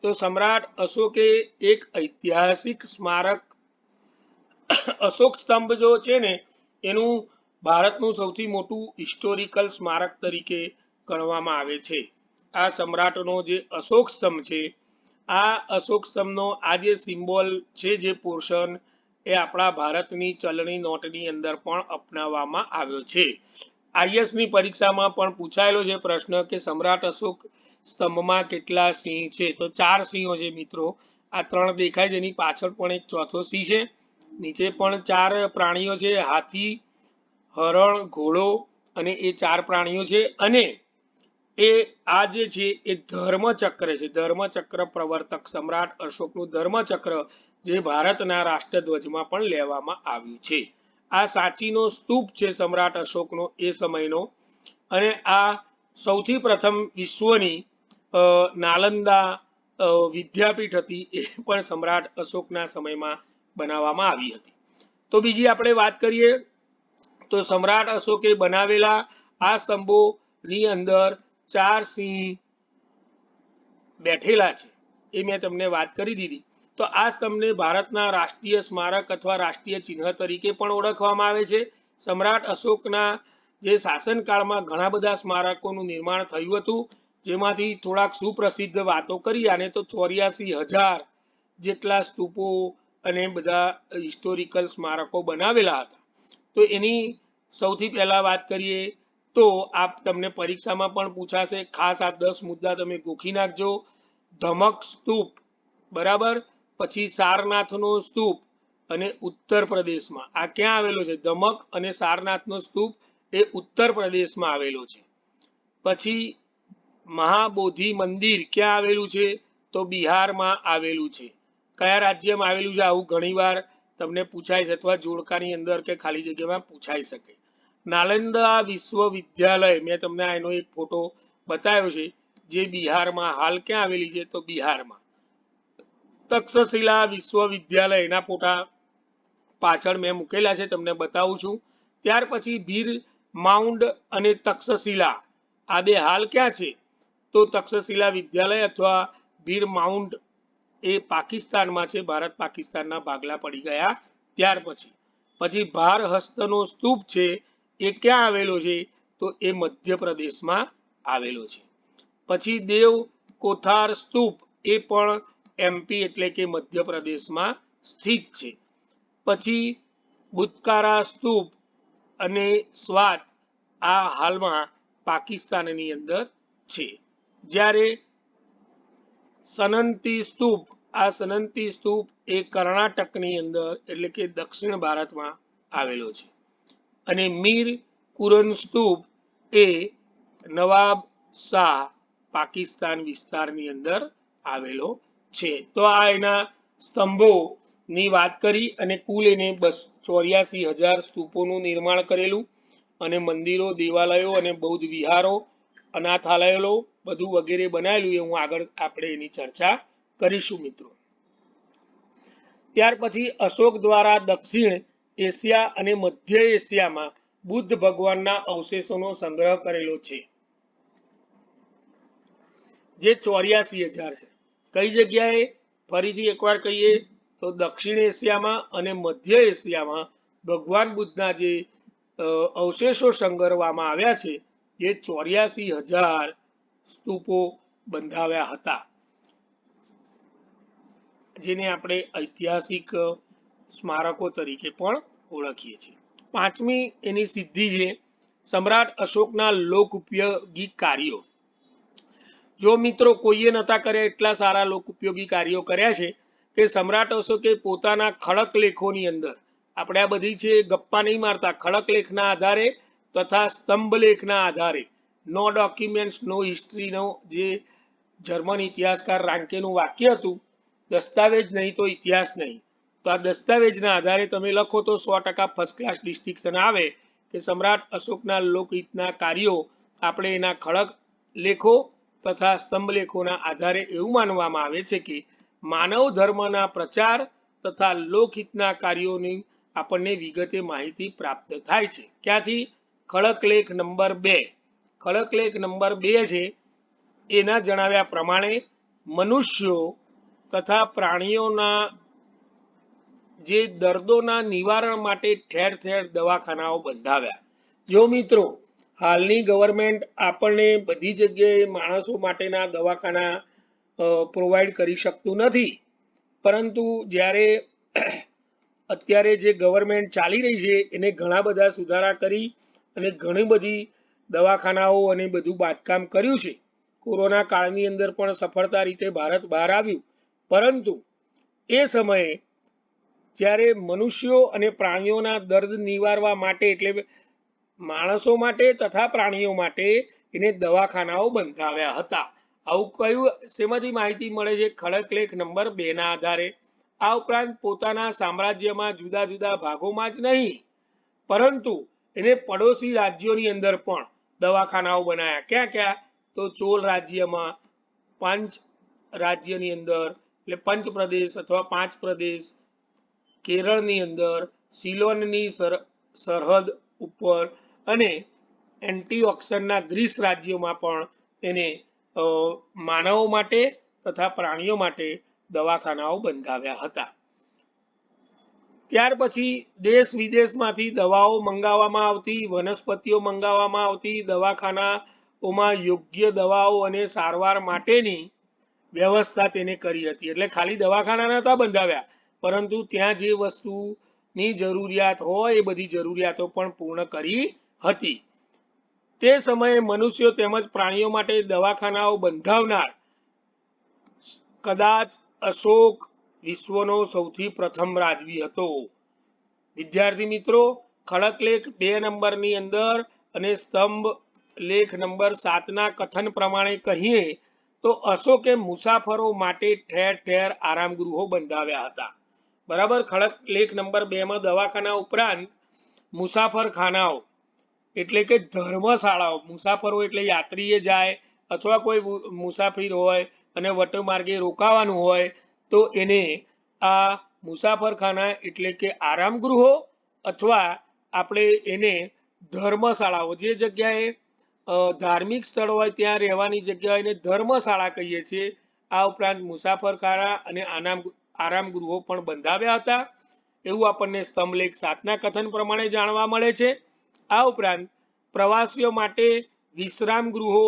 તો સમ્રાટ અશોકે એક ઐતિહાસિક સ્મારક અશોક સ્તંભ જો છે ને એનું ભારતનું સૌથી મોટું હિસ્ટોરિકલ સ્મારક તરીકે ગણવામાં આવે છે. આ સમ્રાટનો જે અશોક સ્તંભ છે, આ અશોક સ્તંભનો આ જે સિમ્બોલ છે, જે પોર્શન એ આપણા ભારતની ચલણી નોટની અંદર પણ અપનાવવામાં આવ્યો છે. આઈએસની પરીક્ષામાં પણ પૂછાયેલો છે પ્રશ્ન કે સમ્રાટ અશોક સ્તંભમાં કેટલા સિંહ છે? તો 4 સિંહો છે મિત્રો. આ 3 દેખાય છે, એની પાછળ પણ એક ચોથો સિંહ છે. નીચે પણ 4 પ્રાણીઓ છે, હાથી, હરણ, ઘોડો અને એ 4 પ્રાણીઓ છે. અને એ આ જે છે એ ધર્મચક્ર છે, ધર્મચક્ર પ્રવર્તક સમ્રાટ અશોકનું ધર્મચક્ર જે ભારતના રાષ્ટ્રધ્વજમાં પણ લેવામાં આવ્યું છે. આ સાચીનો સ્તૂપ છે સમ્રાટ અશોકનો એ સમયનો. અને આ સૌથી પ્રથમ વિશ્વની નાલંદા વિદ્યાપીઠ હતી, એ પણ સમ્રાટ અશોકના સમયમાં બનાવવામાં આવી હતી. તો બીજી આપણે વાત કરીએ તો સમ્રાટ અશોકે બનાવેલા આ સ્તંભોની અંદર 4 સિંહ બેઠેલા છે, એ મેં તમને વાત કરી દીધી. તો આ સ્તંભને ભારતના રાષ્ટ્રીય સ્મારક અથવા રાષ્ટ્રીય ચિહ્ન તરીકે પણ ઓળખવામાં આવે છે. સમ્રાટ અશોકના જે શાસનકાળમાં ઘણા બધા સ્મારકોનું નિર્માણ થયું હતું, જેમાંથી થોડાક સુપ્રસિદ્ધ વાતો કરી. આને તો 84,000 જેટલા સ્તૂપો અને બધા હિસ્ટોરિકલ સ્મારકો બનાવેલા હતા. તો એની સૌથી પહેલા વાત કરીએ તો આપ તમને પરીક્ષામાં પણ પૂછાશે, ખાસ આ 10 મુદ્દા તમે ગોખી નાખજો. ધમક સ્તૂપ, બરાબર, પછી સારનાથનો સ્તૂપ અને ઉત્તર પ્રદેશમાં. આ ક્યાં આવેલો છે? ધમક અને સારનાથનો સ્તૂપ એ ઉત્તર પ્રદેશમાં આવેલો છે. પછી મહાબોધિ મંદિર ક્યાં આવેલું છે? તો બિહારમાં આવેલું છે. કયા રાજ્યમાં આવેલું છે? આવું ઘણીવાર તમને પૂછાય છે, અથવા જોડકાની અંદર કે ખાલી જગ્યામાં પૂછાઈ શકે. નાલંદા વિશ્વવિદ્યાલય, મેં તમને એનો એક ફોટો બતાવ્યો છે, જે બિહારમાં હાલ ક્યાં આવેલી છે? તો બિહારમાં. તક્ષશિલા વિશ્વવિદ્યાલય, એના ફોટા પાછળ મેં મૂકેલા છે, તમને બતાવું છું. ત્યાર પછી ભીર માઉન્ડ અને તક્ષશિલા, આ બે હાલ ક્યાં છે? તો તક્ષશિલા વિદ્યાલય અથવા ભીર માઉન્ડ એ પાકિસ્તાનમાં છે. ભારત પાકિસ્તાનના ભાગલા પડી ગયા ત્યાર પછી ભાર હસ્તનો સ્તૂપ છે, એ ક્યાં આવેલો છે? તો એ મધ્યપ્રદેશમાં આવેલો છે. પછી દેવ કોથાર સ્તૂપ, એ પણ એમપી એટલે કે મધ્યપ્રદેશમાં સ્થિત છે. પછી બુતકારા સ્તૂપ અને સ્વાત, આ હાલમાં પાકિસ્તાનની અંદર છે. જ્યારે સનંતી સ્તૂપ, આ સનંતી સ્તૂપ એ કર્ણાટકની અંદર એટલે કે દક્ષિણ ભારતમાં આવેલો છે. અને મીર કુરન સ્તૂપ એ નવાબ શાહ પાકિસ્તાન વિસ્તારની અંદર આવેલો છે. તો આ એના સ્તંભોની વાત કરી અને કુલ એને 84,000 સ્તૂપોનું નિર્માણ કરેલું અને મંદિરો, દેવાલયો અને બૌદ્ધ વિહારો અનાથાલયો બધું વગેરે બનાવેલું એ હું આગળ આપણે એની ચર્ચા કરીશું મિત્રો. ત્યાર પછી અશોક દ્વારા દક્ષિણ એશિયા અને મધ્ય એશિયામાં બુદ્ધ ભગવાનના અવશેષોનો સંગ્રહ કરેલો છે, જે 84,000 છે. કઈ જગ્યાએ? ફરીથી એકવાર કહીએ તો દક્ષિણ એશિયામાં અને મધ્ય એશિયામાં ભગવાન બુદ્ધના જે અવશેષો સંગ્રહવામાં આવ્યા છે એ 84,000 સ્તૂપો બંધાવ્યા હતા, જેને આપણે ઐતિહાસિક સ્મારકો તરીકે પણ ઓળખીએ છીએ. પાંચમી એની સિદ્ધિ છે સમ્રાટ અશોકના લોકોપયોગી કાર્યો. જો મિત્રો કોઈએ નતા કર્યા એટલા સારા લોકોપયોગી કાર્યો કર્યા છે કે સમ્રાટ અશોકે પોતાના ખડક લેખોની અંદર, આપણે આ બધી છે ગપ્પા નહીં મારતા, ખડક લેખના આધારે તથા સ્તંભ લેખના આધારે, નો ડોક્યુમેન્ટ્સ નો હિસ્ટ્રીનો જે જર્મન ઇતિહાસકાર રાંકેનું વાક્ય હતું, દસ્તાવેજ નહીં તો ઇતિહાસ નહીં. તો આ દસ્તાવેજના આધારે તમે લખો તો 100% ફર્સ્ટ ક્લાસ ડિસ્ટિંક્શન આવે કે સમ્રાટ અશોકના લોકહિતના કાર્યો આપણે એના ખડક લેખો તથા સ્તંભ લેખોના આધારે એવું માનવામાં આવે છે કે માનવ ધર્મના પ્રચાર તથા લોકહિતના કાર્યોની આપણને વિગતે માહિતી પ્રાપ્ત થાય છે. ક્યાંથી? ખડકલેખ નંબર 2. ખડકલેખ નંબર 2 છે એના જણાવ્યા પ્રમાણે મનુષ્યો તથા પ્રાણીઓના જે દર્દોના નિવારણ માટે ઠેર ઠેર દવાખાનાઓ બંધાવ્યા. જો મિત્રો હાલની ગવર્મેન્ટ આપણને બધી જગ્યાએ માણસો માટેના દવાખાના પ્રોવાઈડ કરી શકતું નથી, પરંતુ જ્યારે અત્યારે જે ગવર્મેન્ટ ચાલી રહી છે એને ઘણા બધા સુધારા કરી અને ઘણી બધી દવાખાનાઓ અને બધું બાંધકામ કર્યું છે. કોરોના કાળની અંદર પણ સફળતા રીતે ભારત બહાર આવ્યું, પરંતુ એ સમયે જ્યારે મનુષ્યો અને પ્રાણીઓના દર્દ નિવારવા માટે, એટલે માણસો માટે તથા પ્રાણીઓ માટે એને દવાખાનાઓ બંધાવ્યા હતા. આવું કયું શેમાંથી માહિતી મળે છે? ખડકલેખ નંબર 2 ના આધારે. આ ઉપરાંત પોતાના સામ્રાજ્યમાં જુદા જુદા ભાગોમાં જ નહીં, પરંતુ એને પડોશી રાજ્યોની અંદર પણ દવાખાનાઓ બનાવ્યા. ક્યાં ક્યાં? તો ચોલ રાજ્યમાં, પાંચ રાજ્યની અંદર એટલે પંચ પ્રદેશ અથવા 5 પ્રદેશ, કેરળની અંદર, સિલોનની સરહદ ઉપર અને એન્ટીઓક્સનના ગ્રીસ રાજ્યોમાં પણ એને માનવો માટે તથા પ્રાણીઓ માટે દવાખાનાઓ બંધાવ્યા હતા. ત્યાર પછી દેશ વિદેશમાંથી દવાઓ મંગાવવામાં આવતી, વનસ્પતિઓ મંગાવવામાં આવતી, દવાખાનાઓમાં યોગ્ય દવાઓ અને સારવાર માટેની વ્યવસ્થા તેને કરી હતી. એટલે ખાલી દવાખાના નતા બંધાવ્યા, પરંતુ ત્યાં જે વસ્તુની જરૂરિયાત હોય એ બધી જરૂરિયાતો પણ પૂર્ણ કરી હતી. તે સમયે મનુષ્યો તેમજ પ્રાણીઓ માટે દવાખાનાઓ બંધાવનાર કદાચ અશોક વિશ્વનો સૌથી પ્રથમ રાજવી હતો. વિદ્યાર્થી મિત્રો, ખડકલેખ 2 નંબરની અંદર અને સ્તંભ લેખ નંબર 7 ના કથન પ્રમાણે કહીએ તો અશોકે મુસાફરો માટે ઠેર ઠેર આરામગૃહો બંધાવ્યા હતા. બરાબર. ખડકલેખ નંબર 2 માં દવાખાના ઉપરાંત મુસાફરખાનાઓ એટલે કે ધર્મશાળાઓ, મુસાફરો એટલે યાત્રીએ જાય અથવા કોઈ મુસાફિર હોય અને વટમાર્ગે રોકાવાનું હોય તો એને આ મુસાફરખાના એટલે કે આરામગૃહો અથવા આપણે એને ધર્મશાળાઓ, જે જગ્યાએ ધાર્મિક સ્થળ હોય ત્યાં રહેવાની જગ્યા એને ધર્મશાળા કહીએ છીએ. આ ઉપરાંત મુસાફરખાના અને આરામગૃહો પણ બંધાવ્યા હતા, એવું આપણને સ્તંભલેખ 7 ના કથન પ્રમાણે જાણવા મળે છે. આ ઉપરાંત પ્રવાસીઓ માટે વિશ્રામ ગૃહો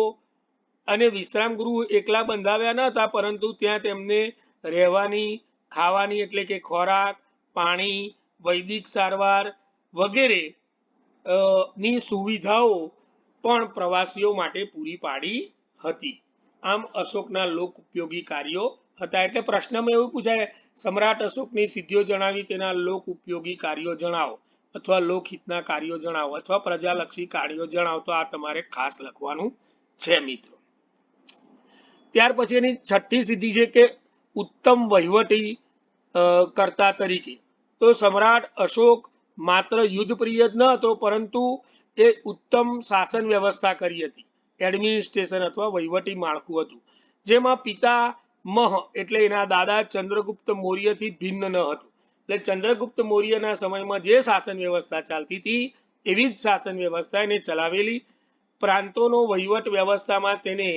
અને વિશ્રામ ગૃહ એકલા બંધાવ્યા ન હતા, પરંતુ ત્યાં તેમને રહેવાની, ખાવાની એટલે કે ખોરાક, પાણી, વૈદિક સારવાર વગેરે ની સુવિધાઓ પણ પ્રવાસીઓ માટે પૂરી પાડી હતી. આમ અશોકના લોક ઉપયોગી કાર્યો હતા. એટલે પ્રશ્નમાં એવું પૂછાય, સમ્રાટ અશોકની સિદ્ધિઓ જણાવી, તેના લોક ઉપયોગી કાર્યો જણાવો અથવા લોકહિતના કાર્યો જણાવો અથવા પ્રજાલક્ષી કાર્યો જણાવો. તો આ તમારે ખાસ લખવાનું છે મિત્રો. ત્યાર પછી એની છઠ્ઠી સિદ્ધિ છે કે ઉત્તમ વહીવટી કર્તા તરીકે. તો સમ્રાટ અશોક માત્ર યુદ્ધ પ્રિય જ ન હતો, પરંતુ એ ઉત્તમ શાસન વ્યવસ્થા કરી હતી. એડમિનિસ્ટ્રેશન અથવા વહીવટી માળખું હતું, જેમાં પિતામહ એટલે એના દાદા ચંદ્રગુપ્ત મૌર્યથી ભિન્ન ન હતું. એટલે ચંદ્રગુપ્ત મૌર્યના સમયમાં જે શાસન વ્યવસ્થા ચાલતી હતી એવી જ શાસન વ્યવસ્થા એને ચલાવેલી. પ્રાંતોનો વહીવટ વ્યવસ્થામાં તેને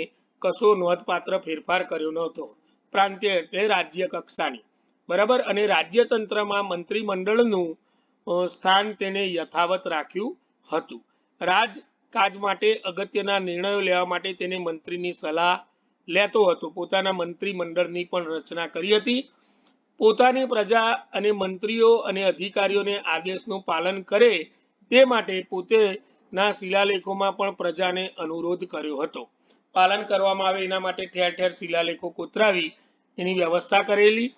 કશો નોંધપાત્ર ફેરફાર કર્યો નહોતો. પ્રાંત્ય એટલે રાજ્ય કક્ષાની, બરાબર. અને રાજ્યતંત્રમાં મંત્રીમંડળનું સ્થાન તેને યથાવત રાખ્યું હતું. રાજકાજ માટે અગત્યના નિર્ણયો લેવા માટે તેને મંત્રીની સલાહ લેતો હતો. પોતાના મંત્રીમંડળની પણ રચના કરી હતી. પોતાની પ્રજા અને મંત્રીઓ અને અધિકારીઓને આદેશનું પાલન કરે તે માટે પોતેના શિલાલેખોમાં પણ પ્રજાને અનુરોધ કર્યો હતો. પાલન કરવામાં આવે એના માટે ઠેર ઠેર શિલાલેખો કોતરાવી એની વ્યવસ્થા કરેલી.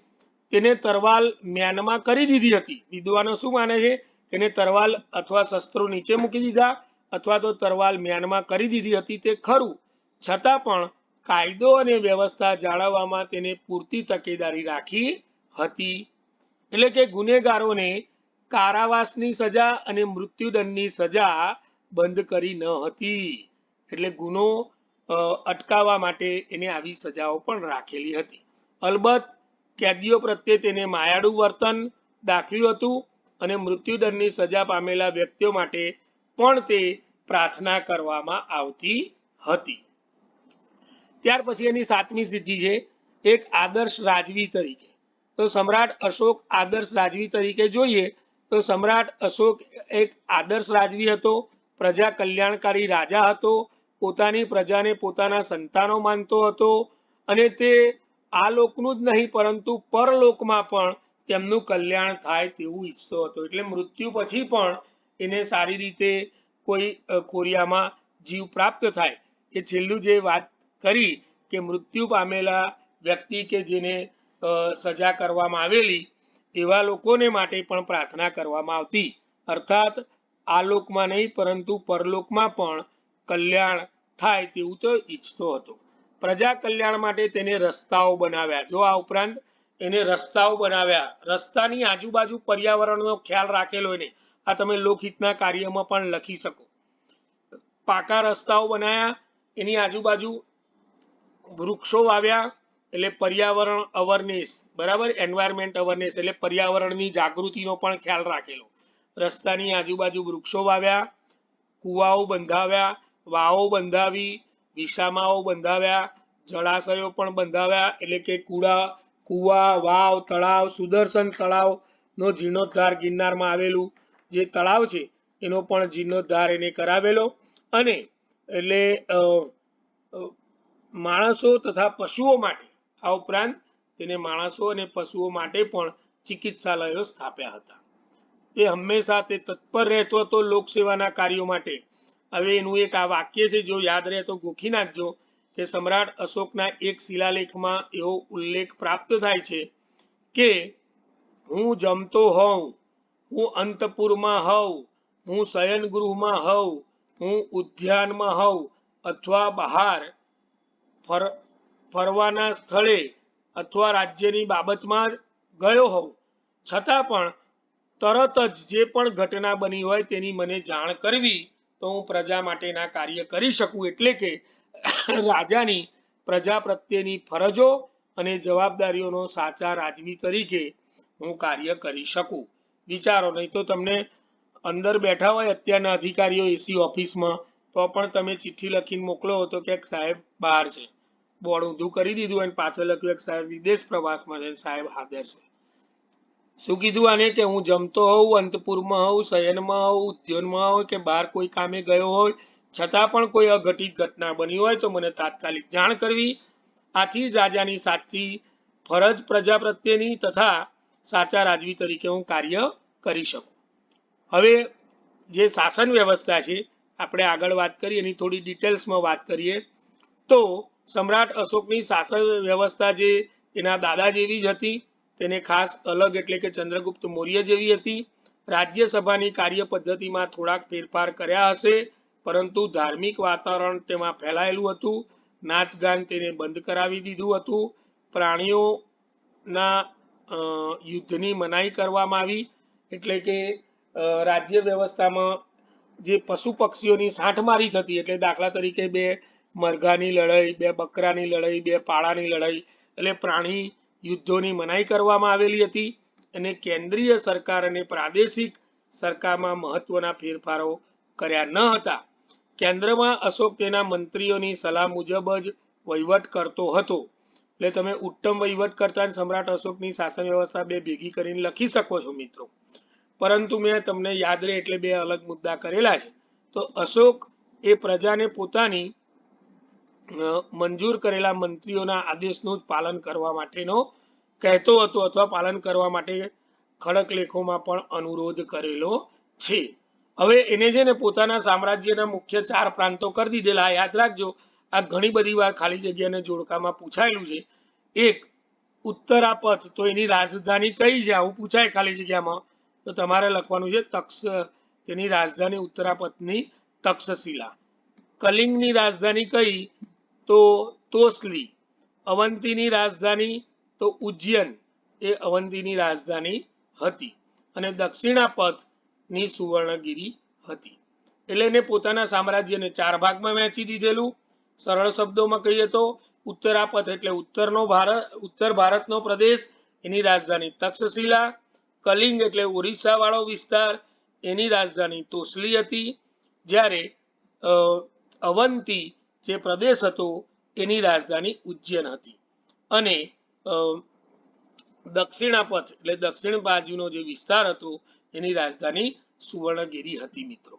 તેને તરવાલ મ્યાનમાં કરી દીધી હતી. વિદ્વાનો શું માને છે? તેને તરવાલ અથવા શસ્ત્રો નીચે મૂકી દીધા અથવા તો તરવાલ મ્યાનમાં કરી દીધી હતી તે ખરું, છતાં પણ કાયદો અને વ્યવસ્થા જાળવવામાં તેને પૂરતી તકેદારી રાખી હતી. એટલે કે ગુનેગારોને કારાવાસની સજા અને મૃત્યુદંડની સજા બંધ કરી ન હતી. એટલે ગુનો અટકાવવા માટે એને આવી સજાઓ પણ રાખેલી હતી. અલબત્ત કેદીઓ પ્રત્યે તેને માયાળુ વર્તન દાખવ્યું હતું અને મૃત્યુદંડની સજા પામેલા વ્યક્તિઓ માટે પણ તે પ્રાર્થના કરવામાં આવતી હતી. ત્યાર પછી એની 7મી સિદ્ધિ છે એક આદર્શ રાજવી તરીકે. તો સમ્રાટ અશોક આદર્શ રાજવી તરીકે જોઈએ તો સમ્રાટ અશોક એક આદર્શ રાજવી હતો, પ્રજા કલ્યાણકારી રાજા હતો, પોતાની પ્રજાને પોતાના સંતાનો માનતો હતો અને તે આ લોકનું જ નહીં પરંતુ પરલોકમાં પણ તેમનું કલ્યાણ થાય તેવું ઈચ્છતો હતો. એટલે મૃત્યુ પછી પણ એને સારી રીતે કોઈ ખોરિયામાં જીવ પ્રાપ્ત થાય એ છેલ્લું જે વાત કરી કે મૃત્યુ પામેલા વ્યક્તિ કે જેને સજા કરવામાં આવેલી એવા લોકોને માટે પણ પ્રાર્થના કરવામાં આવતી. અર્થાત આ લોકમાં નહીં પરંતુ પરલોકમાં પણ કલ્યાણ થાય તેવું તો ઈચ્છતો હતો. પ્રજા કલ્યાણ માટે તેને રસ્તાઓ બનાવ્યા. જો આ ઉપરાંત એને રસ્તાઓ બનાવ્યા. રસ્તાની આજુબાજુ પર્યાવરણનો ખ્યાલ રાખેલો એને. આ તમે લોકહિતના કાર્યમાં પણ લખી શકો. પાકા રસ્તાઓ બનાવ્યા, એની આજુબાજુ વૃક્ષો વાવ્યા એટલે પર્યાવરણ અવેરનેસ, બરાબર, એન્વાયરમેન્ટ અવેરનેસ એટલે પર્યાવરણની જાગૃતિનો પણ ખ્યાલ રાખેલો. રસ્તાની આજુબાજુ વૃક્ષો વાવ્યા, કુવાઓ બંધાવ્યા, વાવો બંધાવી, વિસામાઓ બંધાવ્યા, જળાશયો પણ બંધાવ્યા એટલે કે કુવા, વાવ, તળાવ, સુદર્શન તળાવનો જીર્ણોદ્ધાર ગિરનારમાં આવેલું જે તળાવ છે એનો પણ જીર્ણોદ્ધાર એને કરાવેલો. અને એટલે માણસો તથા પશુઓ માટે આ ઉપરાંત તેને માણસો અને પશુઓ માટે પણ ચિકિત્સાલયો સ્થાપ્યા હતા. એ હંમેશા તે તત્પર રહેતો હતો લોકસેવાના કાર્યો માટે. હવે એનું એક આ વાક્ય છે, જો યાદ રહે તો ગોખી નાખજો કે સમ્રાટ અશોકના એક શિલાલેખમાં એવો ઉલ્લેખ પ્રાપ્ત થાય છે કે હું જમતો હોઉં, હું અંતપુરમાં હોઉં, હું શયનગૃહમાં હોઉં, હું ઉદ્યાનમાં હોઉં અથવા બહાર ફરવાના સ્થળે અથવા રાજ્યની બાબતમાં ગયો હોઉં, છતાં પણ તરત જ જે પણ ઘટના બની હોય તેની મને જાણ કરવી તો હું પ્રજા માટેના કાર્ય કરી શકું. એટલે કે રાજાની પ્રજા પ્રત્યેની ફરજો અને જવાબદારીઓનો સાચા રાજવી તરીકે હું કાર્ય કરી શકું. વિચારો, નહીં તો તમને અંદર બેઠા હોય અત્યારના અધિકારીઓ એસી ઓફિસમાં તો પણ તમે ચિઠ્ઠી લખીને મોકલો તો ક્યાંક સાહેબ બહાર છે, બોર્ડ ઊંધું કરી દીધું અને પાછળ લખ્યું કે સાહેબ વિદેશ પ્રવાસમાં છે, સાહેબ હાજર છે. શું કીધું આને કે હું જમતો હોઉં, અંતપુરમાં હોઉં, શયનમાં હોઉં, ઉદ્યાનમાં હોઉં કે બહાર કોઈ કામે ગયો હોય છતાં પણ કોઈ અઘટિત ઘટના બની હોય તો મને તાત્કાલિક જાણ કરવી. આથી રાજાની સાચી ફરજ પ્રજા પ્રત્યેની તથા સાચા રાજવી તરીકે હું કાર્ય કરી શકું. હવે જે શાસન વ્યવસ્થા છે આપણે આગળ વાત કરીએ, એની થોડી ડિટેલ્સમાં વાત કરીએ તો સમ્રાટ અશોકની શાસન વ્યવસ્થા જે એના દાદા જેવી જ હતી, તેને ખાસ અલગ એટલે કે ચંદ્રગુપ્ત મૌર્ય જેવી હતી. રાજ્યસભાની કાર્ય પદ્ધતિમાં થોડાક ફેરફાર કર્યા હશે પરંતુ ધાર્મિક વાતાવરણ તેમાં ફેલાયેલું હતું. નાચગાન તેને બંધ કરાવી દીધું હતું. પ્રાણીઓના યુદ્ધની મનાઈ કરવામાં આવી. એટલે કે રાજ્ય વ્યવસ્થામાં જે પશુ પક્ષીઓની સાંઠમારી થતી, એટલે દાખલા તરીકે બે મરઘાની લડાઈ, બે બકરાની લડાઈ, બે પાડાની લડાઈ, એટલે પ્રાણી યુદ્ધોની મનાઈ કરવામાં આવેલી હતી. અને કેન્દ્રીય સરકાર અને પ્રાદેશિક સરકારમાં મહત્વના ફેરફારો કર્યા ન હતા. કેન્દ્રમાં અશોક તેના મંત્રીઓની સલાહ મુજબ જ વહીવટ કરતો હતો. એટલે તમે ઉત્તમ વહીવટ કરતા સમ્રાટ અશોકની શાસન વ્યવસ્થા બે ભેગી કરીને લખી શકો છો મિત્રો, પરંતુ મેં તમને યાદ રહે એટલે બે અલગ મુદ્દા કરેલા છે. તો અશોક એ પ્રજાને પોતાની મંજૂર કરેલા મંત્રીઓના આદેશનું જ પાલન કરવા માટેનો કહેતો હતો, અથવા પાલન કરવા માટે ખડક લેખોમાં પણ અનુરોધ કરેલો છે. હવે એને છે ને પોતાના સામ્રાજ્યના મુખ્ય 4 પ્રાંતો કરી દીધેલા. યાદ રાખજો, આ ઘણી બધી વાર ખાલી જગ્યાને જોડકામાં પૂછાયેલું છે. એક ઉત્તરાપથ, તો એની રાજધાની કઈ છે આવું પૂછાય ખાલી જગ્યામાં, તો તમારે લખવાનું છે તેની રાજધાની ઉત્તરાપથની તક્ષશિલા. કલિંગની રાજધાની કઈ, તો તોસલી. અવંતીની રાજધાની તો ઉજ્જૈન, એ અવંતીની રાજધાની હતી. અને દક્ષિણાપથની સુવર્ણગીરી હતી. એટલે એને પોતાના સામ્રાજ્યને 4 ભાગમાં વહેંચી દીધેલું. સરળ શબ્દોમાં કહીએ તો ઉત્તરાપથ એટલે ઉત્તર ભારતનો પ્રદેશ, એની રાજધાની તક્ષશિલા. કલિંગ એટલે ઓરિસ્સા વાળો વિસ્તાર, એની રાજધાની તોસલી હતી. જ્યારે અવંતી જે પ્રદેશ હતો એની રાજધાની ઉજ્જૈન હતી. અને દક્ષિણાપથ એટલે દક્ષિણ બાજુનો જે વિસ્તાર હતો એની રાજધાની સુવર્ણગીરી હતી મિત્રો.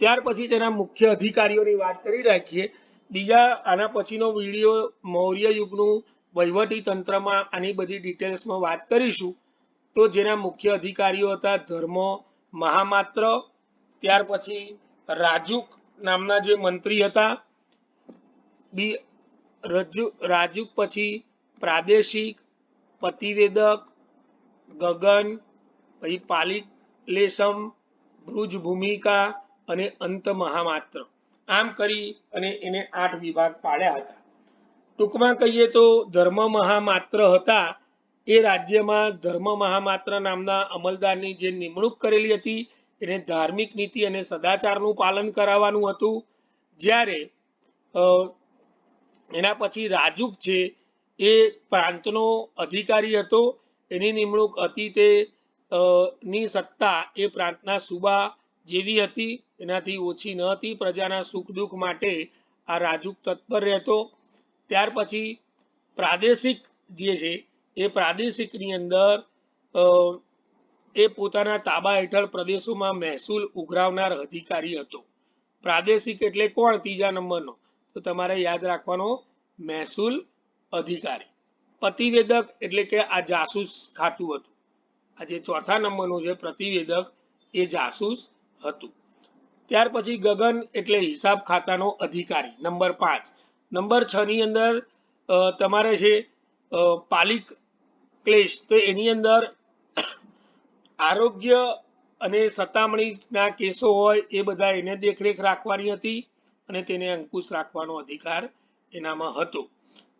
ત્યાર પછી તેના મુખ્ય અધિકારીઓની વાત કરી રાખીએ. બીજા આના પછીનો વિડીયો મૌર્ય યુગનું વહીવટી તંત્રમાં આની બધી ડિટેલ્સમાં વાત કરીશું. તો જેના મુખ્ય અધિકારીઓ હતા ધર્મ મહામાત્ર, ત્યાર પછી રાજુક નામના જે મંત્રી હતા, રાજુક પછી પ્રાદેશિક, પતિવેદક, ગગન, પછી પાલિલેશમ, ભૃજ ભૂમિકા અને અંત મહામાત્ર. આમ કરી અને એને 8 વિભાગ પાડ્યા હતા. ટૂંકમાં કહીએ તો ધર્મ મહામાત્ર હતા એ રાજ્યમાં ધર્મ મહામાત્ર નામના અમલદારની જે નિમણૂક કરેલી હતી એને ધાર્મિક નીતિ અને સદાચારનું પાલન કરાવવાનું હતું. જ્યારે એના પછી રાજુક છે એ પ્રાંતનો અધિકારી હતો. એની નિમણૂક હતી તે ની સત્તા એ પ્રાંતના સુબા જેવી હતી, એનાથી ઓછી ન હતી. પ્રજાના સુખ દુઃખ માટે આ રાજુક તત્પર રહેતો. ત્યાર પછી પ્રાદેશિક જે છે એ પ્રાદેશિકની અંદર એ પોતાના તાબા હેઠળ પ્રદેશોમાં મહેસૂલ ઉઘરાવનાર અધિકારી હતો. પ્રાદેશિક એટલે કોણ? 3જા નંબરનો, તો તમારે યાદ રાખવાનો મહેસૂલ અધિકારી. પ્રતિવેદક એટલે કે આ જાસૂસ ખાતું હતું. આ જે 4થા નંબરનું છે પ્રતિવેદક, એ જાસૂસ હતું. ત્યાર પછી ગગન એટલે હિસાબ ખાતાનો અધિકારી, નંબર 5. નંબર 6 ની અંદર તમારે છે પાલિક ક્લેશ, તો એની અંદર આરોગ્ય અને સતામણીના કેસો હોય એ બધા એને દેખરેખ રાખવાની હતી અને તેને અંકુશ રાખવાનો અધિકાર એનામાં હતો.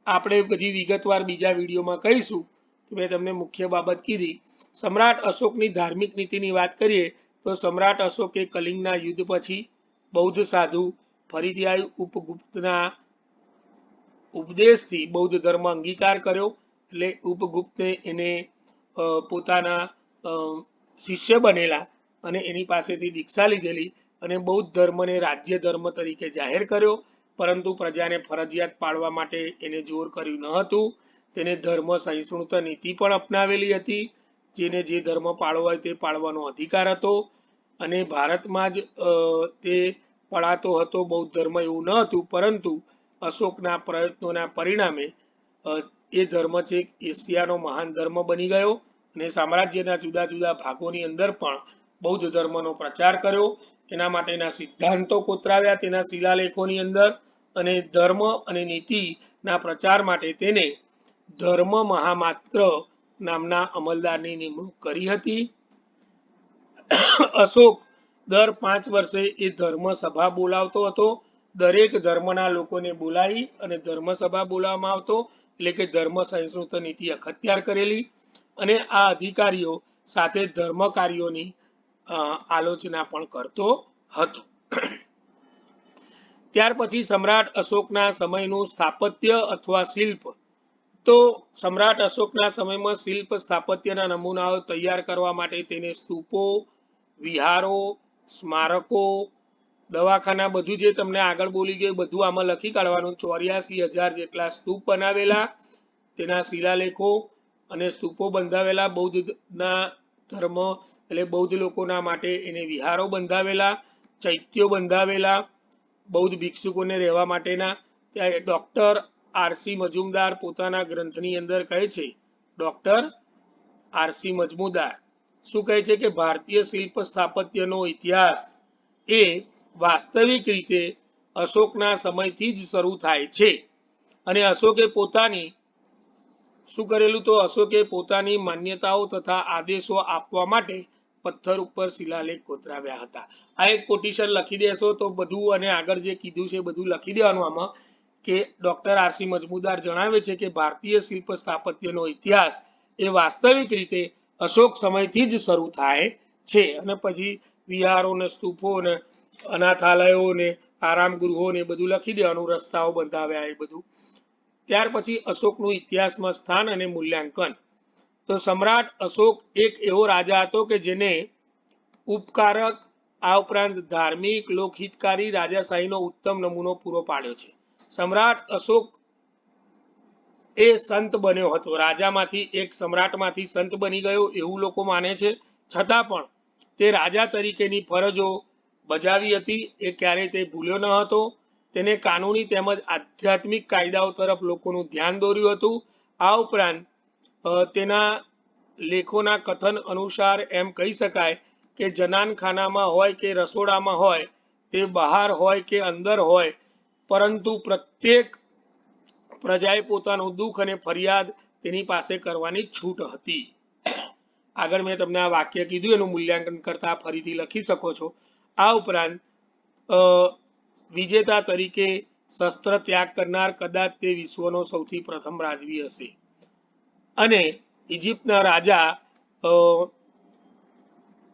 આપણે બધી વિગતવાર બીજા વિડીયોમાં કહીશું. મેં તમને મુખ્ય બાબત કીધી. સમ્રાટ અશોકની ધાર્મિક નીતિની વાત કરીએ તો સમ્રાટ અશોકે કલિંગના યુદ્ધ પછી બૌદ્ધ સાધુ ફરીથી આવ્યું. ઉપગુપ્તના ઉપદેશથી બૌદ્ધ ધર્મ અંગીકાર કર્યો. એટલે ઉપગુપ્તે એને પોતાના શિષ્ય બનેલા અને એની પાસેથી દીક્ષા લીધેલી અને બૌદ્ધ ધર્મને રાજ્ય ધર્મ તરીકે જાહેર કર્યો. પરંતુ પ્રજાને ફરજિયાત પાડવા માટે એને જોર કર્યું ન હતું. તેને ધર્મ સહિષ્ણુતા નીતિ પણ અપનાવેલી હતી. જેને જે ધર્મ પાળવો હોય તે પાળવાનો અધિકાર હતો. અને ભારતમાં જ તે પળાતો હતો બૌદ્ધ ધર્મ એવું ન હતું. પરંતુ અશોકના પ્રયત્નોના પરિણામે એ ધર્મ છે એશિયાનો મહાન ધર્મ બની ગયો અને સામ્રાજ્યના જુદા જુદા ભાગોની અંદર પણ બૌદ્ધ ધર્મનો પ્રચાર કર્યો. એના માટેના સિદ્ધાંતો કોતરાવ્યા તેના શિલાલેખોની અંદર. અને ધર્મ અને નીતિના પ્રચાર માટે તેને ધર્મ મહામાત્ર નામના અમલદારની નિમણૂક કરી હતી. અશોક દર 5 વર્ષે એ ધર્મ સભા બોલાવતો હતો. દરેક ધર્મના લોકોને બોલાવી અને ધર્મ સભા બોલાવવામાં આવતો. એટલે કે ધર્મ સહિષ્ણુતા નીતિ અખત્યાર કરેલી. અને આ અધિકારીઓ સાથે ધર્મ કાર્યોની આલોચના પણ કરતો હતું. ત્યાર પછી સમ્રાટ અશોકના સમયનું સ્થાપત્ય અથવા શિલ્પ. તો સમ્રાટ અશોકના સમયમાં શિલ્પ સ્થાપત્યના નમૂનાઓ તૈયાર કરવા માટે તેને સ્તૂપો, વિહારો, સ્મારકો, દવાખાના, બધું જે તમને આગળ બોલી ગયું બધું આમાં લખી કાઢવાનું. 84,000 જેટલા સ્તૂપ બનાવેલા, તેના શિલાલેખો અને સ્તૂપો બંધાવેલા. બૌદ્ધના ધર્મ એટલે બૌદ્ધ લોકોના માટે એને વિહારો બંધાવેલા, ચૈત્યો બંધાવેલા બૌદ્ધ ભિક્ષુકોને રહેવા માટેના. ત્યાં ડોક્ટર આરસી મજુમદાર પોતાના ગ્રંથની અંદર કહે છે, ડોક્ટર આરસી મજમુદાર શું કહે છે કે ભારતીય શિલ્પ સ્થાપત્યનો ઇતિહાસ એ વાસ્તવિક રીતે અશોકના સમયથી જ શરૂ થાય છે. અને અશોકે પોતાની શું કરેલું? તો અશોકે પોતાની માન્યતાઓ તથા આદેશો આપવા માટે પથ્થર ઉપર શિલાલેખ કોતરાવ્યા હતા. આ એક કોટેશન લખી દેશો તો બધું, અને આગળ જે કીધું છે બધું લખી દેવાનું આમાં, કે ડોક્ટર આરસી મજમુદાર જણાવે છે કે ભારતીય શિલ્પ સ્થાપત્યનો ઇતિહાસ એ વાસ્તવિક રીતે અશોક સમયથી જ શરૂ થાય છે. અને પછી વિહારો ને સ્તૂપો ને અનાથાલયો ને આરામ ગૃહો ને બધું લખી દેવાનું, રસ્તાઓ બંધાવ્યા એ બધું. ત્યાર પછી અશોકનું ઇતિહાસમાં સ્થાન અને મૂલ્યાંકન. તો સમ્રાટ અશોક એક એવો રાજા હતો કે જેને ઉપકારક, આ ઉપરાંત ધાર્મિક, લોકહિતકારી રાજાશાહીનો ઉત્તમ નમૂનો પૂરો પાડ્યો છે. સમ્રાટ અશોક એ સંત બન્યો હતો. રાજામાંથી એક સમ્રાટમાંથી સંત બની ગયો એવું લોકો માને છે. છતાં પણ તે રાજા તરીકેની ફરજો બજાવી હતી એ ક્યારેય તે ભૂલ્યો ન હતો. તેને કાનૂની તેમજ આધ્યાત્મિક કાયદાઓ તરફ લોકોનું ધ્યાન દોર્યું હતું. આ ઉપરાંત તેના લેખોના કથન અનુસાર એમ કહી શકાય કે જનાનખાનામાં હોય કે રસોડામાં હોય, તે બહાર હોય કે અંદર હોય, પરંતુ પ્રત્યેક પ્રજાએ પોતાનું દુઃખ અને ફરિયાદ તેની પાસે કરવાની છૂટ હતી. આગળ મેં તમને આ વાક્ય કીધું, એનું મૂલ્યાંકન કરતા ફરીથી લખી શકો છો. આ ઉપરાંત વિજેતા તરીકે શસ્ત્ર ત્યાગ કરનાર કદાચ તે વિશ્વનો સૌથી પ્રથમ રાજવી હશે. અને ઇજિપ્તના રાજા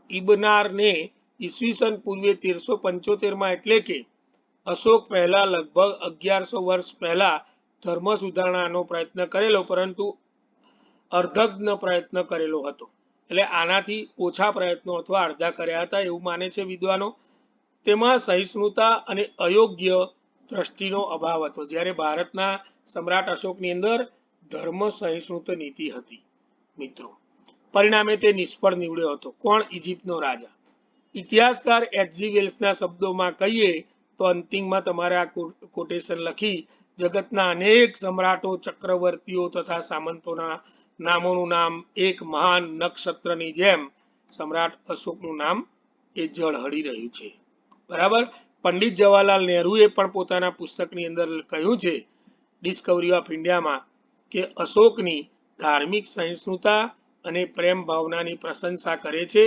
ઇબનારને ઈસવીસન પૂર્વે 1375 એટલે કે અશોક પહેલા લગભગ 1100 વર્ષ પહેલા ધર્મ સુધારણાનો પ્રયત્ન કરેલો, પરંતુ અર્ધજ્ઞ પ્રયત્ન કરેલો હતો. એટલે આનાથી ઓછા પ્રયત્નો અથવા અડધા કર્યા હતા એવું માને છે વિદ્વાનો. તેમાં સહિષ્ણુતા અને અયોગ્ય દ્રષ્ટિનો અભાવ હતો, જ્યારે ભારતના સમ્રાટ અશોકની અંદર ધર્મ સહિષ્ણુતા નીતિ હતી. મિત્રો, પરિણામે તે નિષ્ફળ નીવડ્યો હતો. કોણ? ઇજિપ્તનો રાજા. ઇતિહાસકાર એચજી વેલ્સના શબ્દોમાં કહીએ તો અંતિમમાં તમારે આ કોટેશન લખી જગતના અનેક સમ્રાટો, ચક્રવર્તીઓ તથા સામંતોના નામોનું નામ એક મહાન નક્ષત્રની જેમ સમ્રાટ અશોકનું નામ એ ઝળહળી રહ્યું છે. બરાબર. પંડિત જવાહરલાલ નહેરુએ પણ પોતાના પુસ્તકની અંદર કહ્યું છે, ડિસ્કવરી ઓફ ઇન્ડિયામાં, કે અશોકની ધાર્મિક સહિષ્ણુતા અને પ્રેમ ભાવનાની પ્રશંસા કરે છે.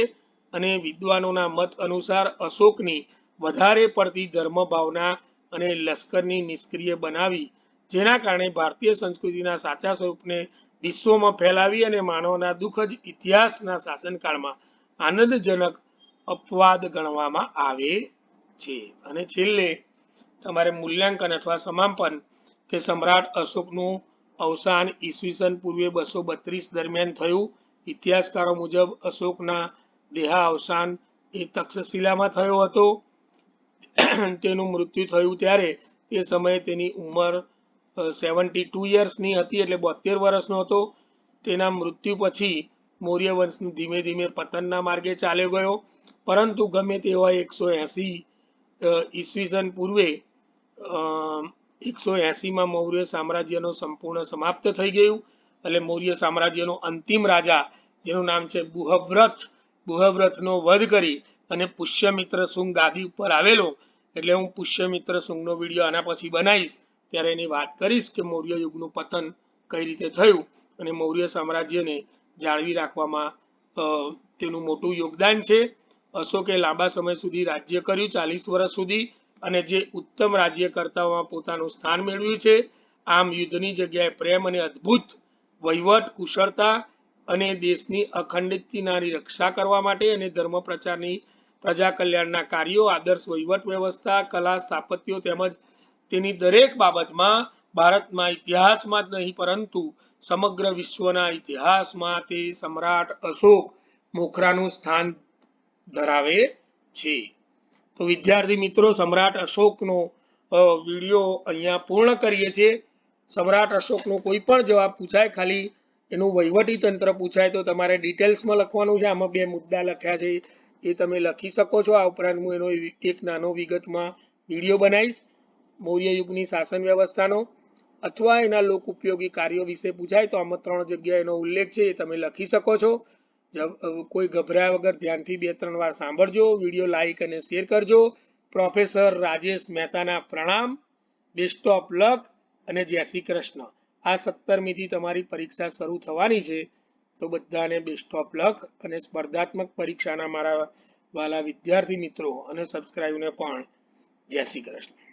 અને વિદ્વાનોના મત અનુસાર અશોકની વધારે પડતી ધર્મ ભાવના અને લશ્કરની નિષ્ક્રિય બનાવી, જેના કારણે ભારતીય સંસ્કૃતિના સાચા સ્વરૂપને વિશ્વમાં ફેલાવી અને માનવના દુઃખદ ઇતિહાસના શાસનકાળમાં આનંદજનક અપવાદ ગણવામાં આવે છે. અને છેલ્લે તમારે મૂલ્યાંકન અથવા સમાપન, કે સમ્રાટ અશોકનું અવસાન ઈસવીસન પૂર્વે 232 દરમિયાન થયું. ઇતિહાસકારો મુજબ અશોકના દેહાવસાન એ તક્ષશિલામાં થયો હતો. તેનું મૃત્યુ થયું ત્યારે તે સમયે તેની ઉંમર 72 યર્સની હતી, એટલે 72 વર્ષનો હતો. તેના મૃત્યુ પછી મૌર્ય વંશનું ધીમે ધીમે પતનના માર્ગે ચાલ્યો ગયો. પરંતુ ગમે તે હોય 180 ઈસવીસન પૂર્વે 180માં મૌર્ય સામ્રાજ્યનો સંપૂર્ણ સમાપ્ત થઈ ગયું. એટલે મૌર્ય સામ્રાજ્યનો અંતિમ રાજા, જેનું નામ છે બુહવ્રથનો વધ કરી અને પુષ્યમિત્ર શુંગ ગાદી ઉપર આવેલો. એટલે હું પુષ્યમિત્ર શુંગનો વિડીયો આના પછી બનાવીશ, ત્યારે એની વાત કરીશ કે મૌર્ય યુગનું પતન કઈ રીતે થયું અને મૌર્ય સામ્રાજ્યને જાળવી રાખવામાં તેનું મોટું યોગદાન છે. અશોકે લાંબા સમય સુધી રાજ્ય કર્યું, 40 વર્ષ સુધી, અને જે ઉત્તમ રાજ્યકર્તાઓમાં પોતાનું સ્થાન મેળવ્યું છે. આમ યુદ્ધની જગ્યાએ પ્રેમ અને અદ્ભુત વહીવટ, કુશળતા અને દેશની અખંડિતતાની રક્ષા કરવા માટે અને ધર્મ પ્રચારની પ્રજા કલ્યાણના કાર્યો, આદર્શ વહીવટ વ્યવસ્થા, કલા, સ્થાપત્યો તેમજ તેની દરેક બાબતમાં ભારતના ઇતિહાસમાં જ નહીં પરંતુ સમગ્ર વિશ્વના ઇતિહાસમાં તે સમ્રાટ અશોક મોખરાનું સ્થાન ધરાવે છે. તો વિદ્યાર્થી મિત્રો, સમ્રાટ અશોકનો વિડીયો અહીંયા પૂર્ણ કરીએ છીએ. સમ્રાટ અશોકનો કોઈ પણ જવાબ પૂછાય, ખાલી એનું વહીવટી તંત્ર પૂછાય તો તમારે ડિટેલ્સમાં લખવાનું છે. આમાં 2 મુદ્દા લખ્યા છે એ તમે લખી શકો છો. આ ઉપરાંત હું એનો એક નાનો વિગતમાં વિડીયો બનાવીશ મૌર્ય યુગની શાસન વ્યવસ્થાનો, અથવા એના લોક ઉપયોગી કાર્યો વિશે પૂછાય તો આમાં 3 જગ્યાએ એનો ઉલ્લેખ છે, એ તમે લખી શકો છો. કોઈ ગભરાયા વગર ધ્યાનથી 2-3 વાર સાંભળજો. વિડીયો લાઈક અને શેર કરજો. પ્રોફેસર રાજેશ મહેતાના પ્રણામ. બેસ્ટ ઓફ લક અને જય શ્રી કૃષ્ણ. આ 17મીથી તમારી પરીક્ષા શરૂ થવાની છે, તો બધાને બેસ્ટ ઓફ લક અને સ્પર્ધાત્મક પરીક્ષાના મારા વાલા વિદ્યાર્થી મિત્રો અને સબસ્ક્રાઇબને પણ જય શ્રી કૃષ્ણ.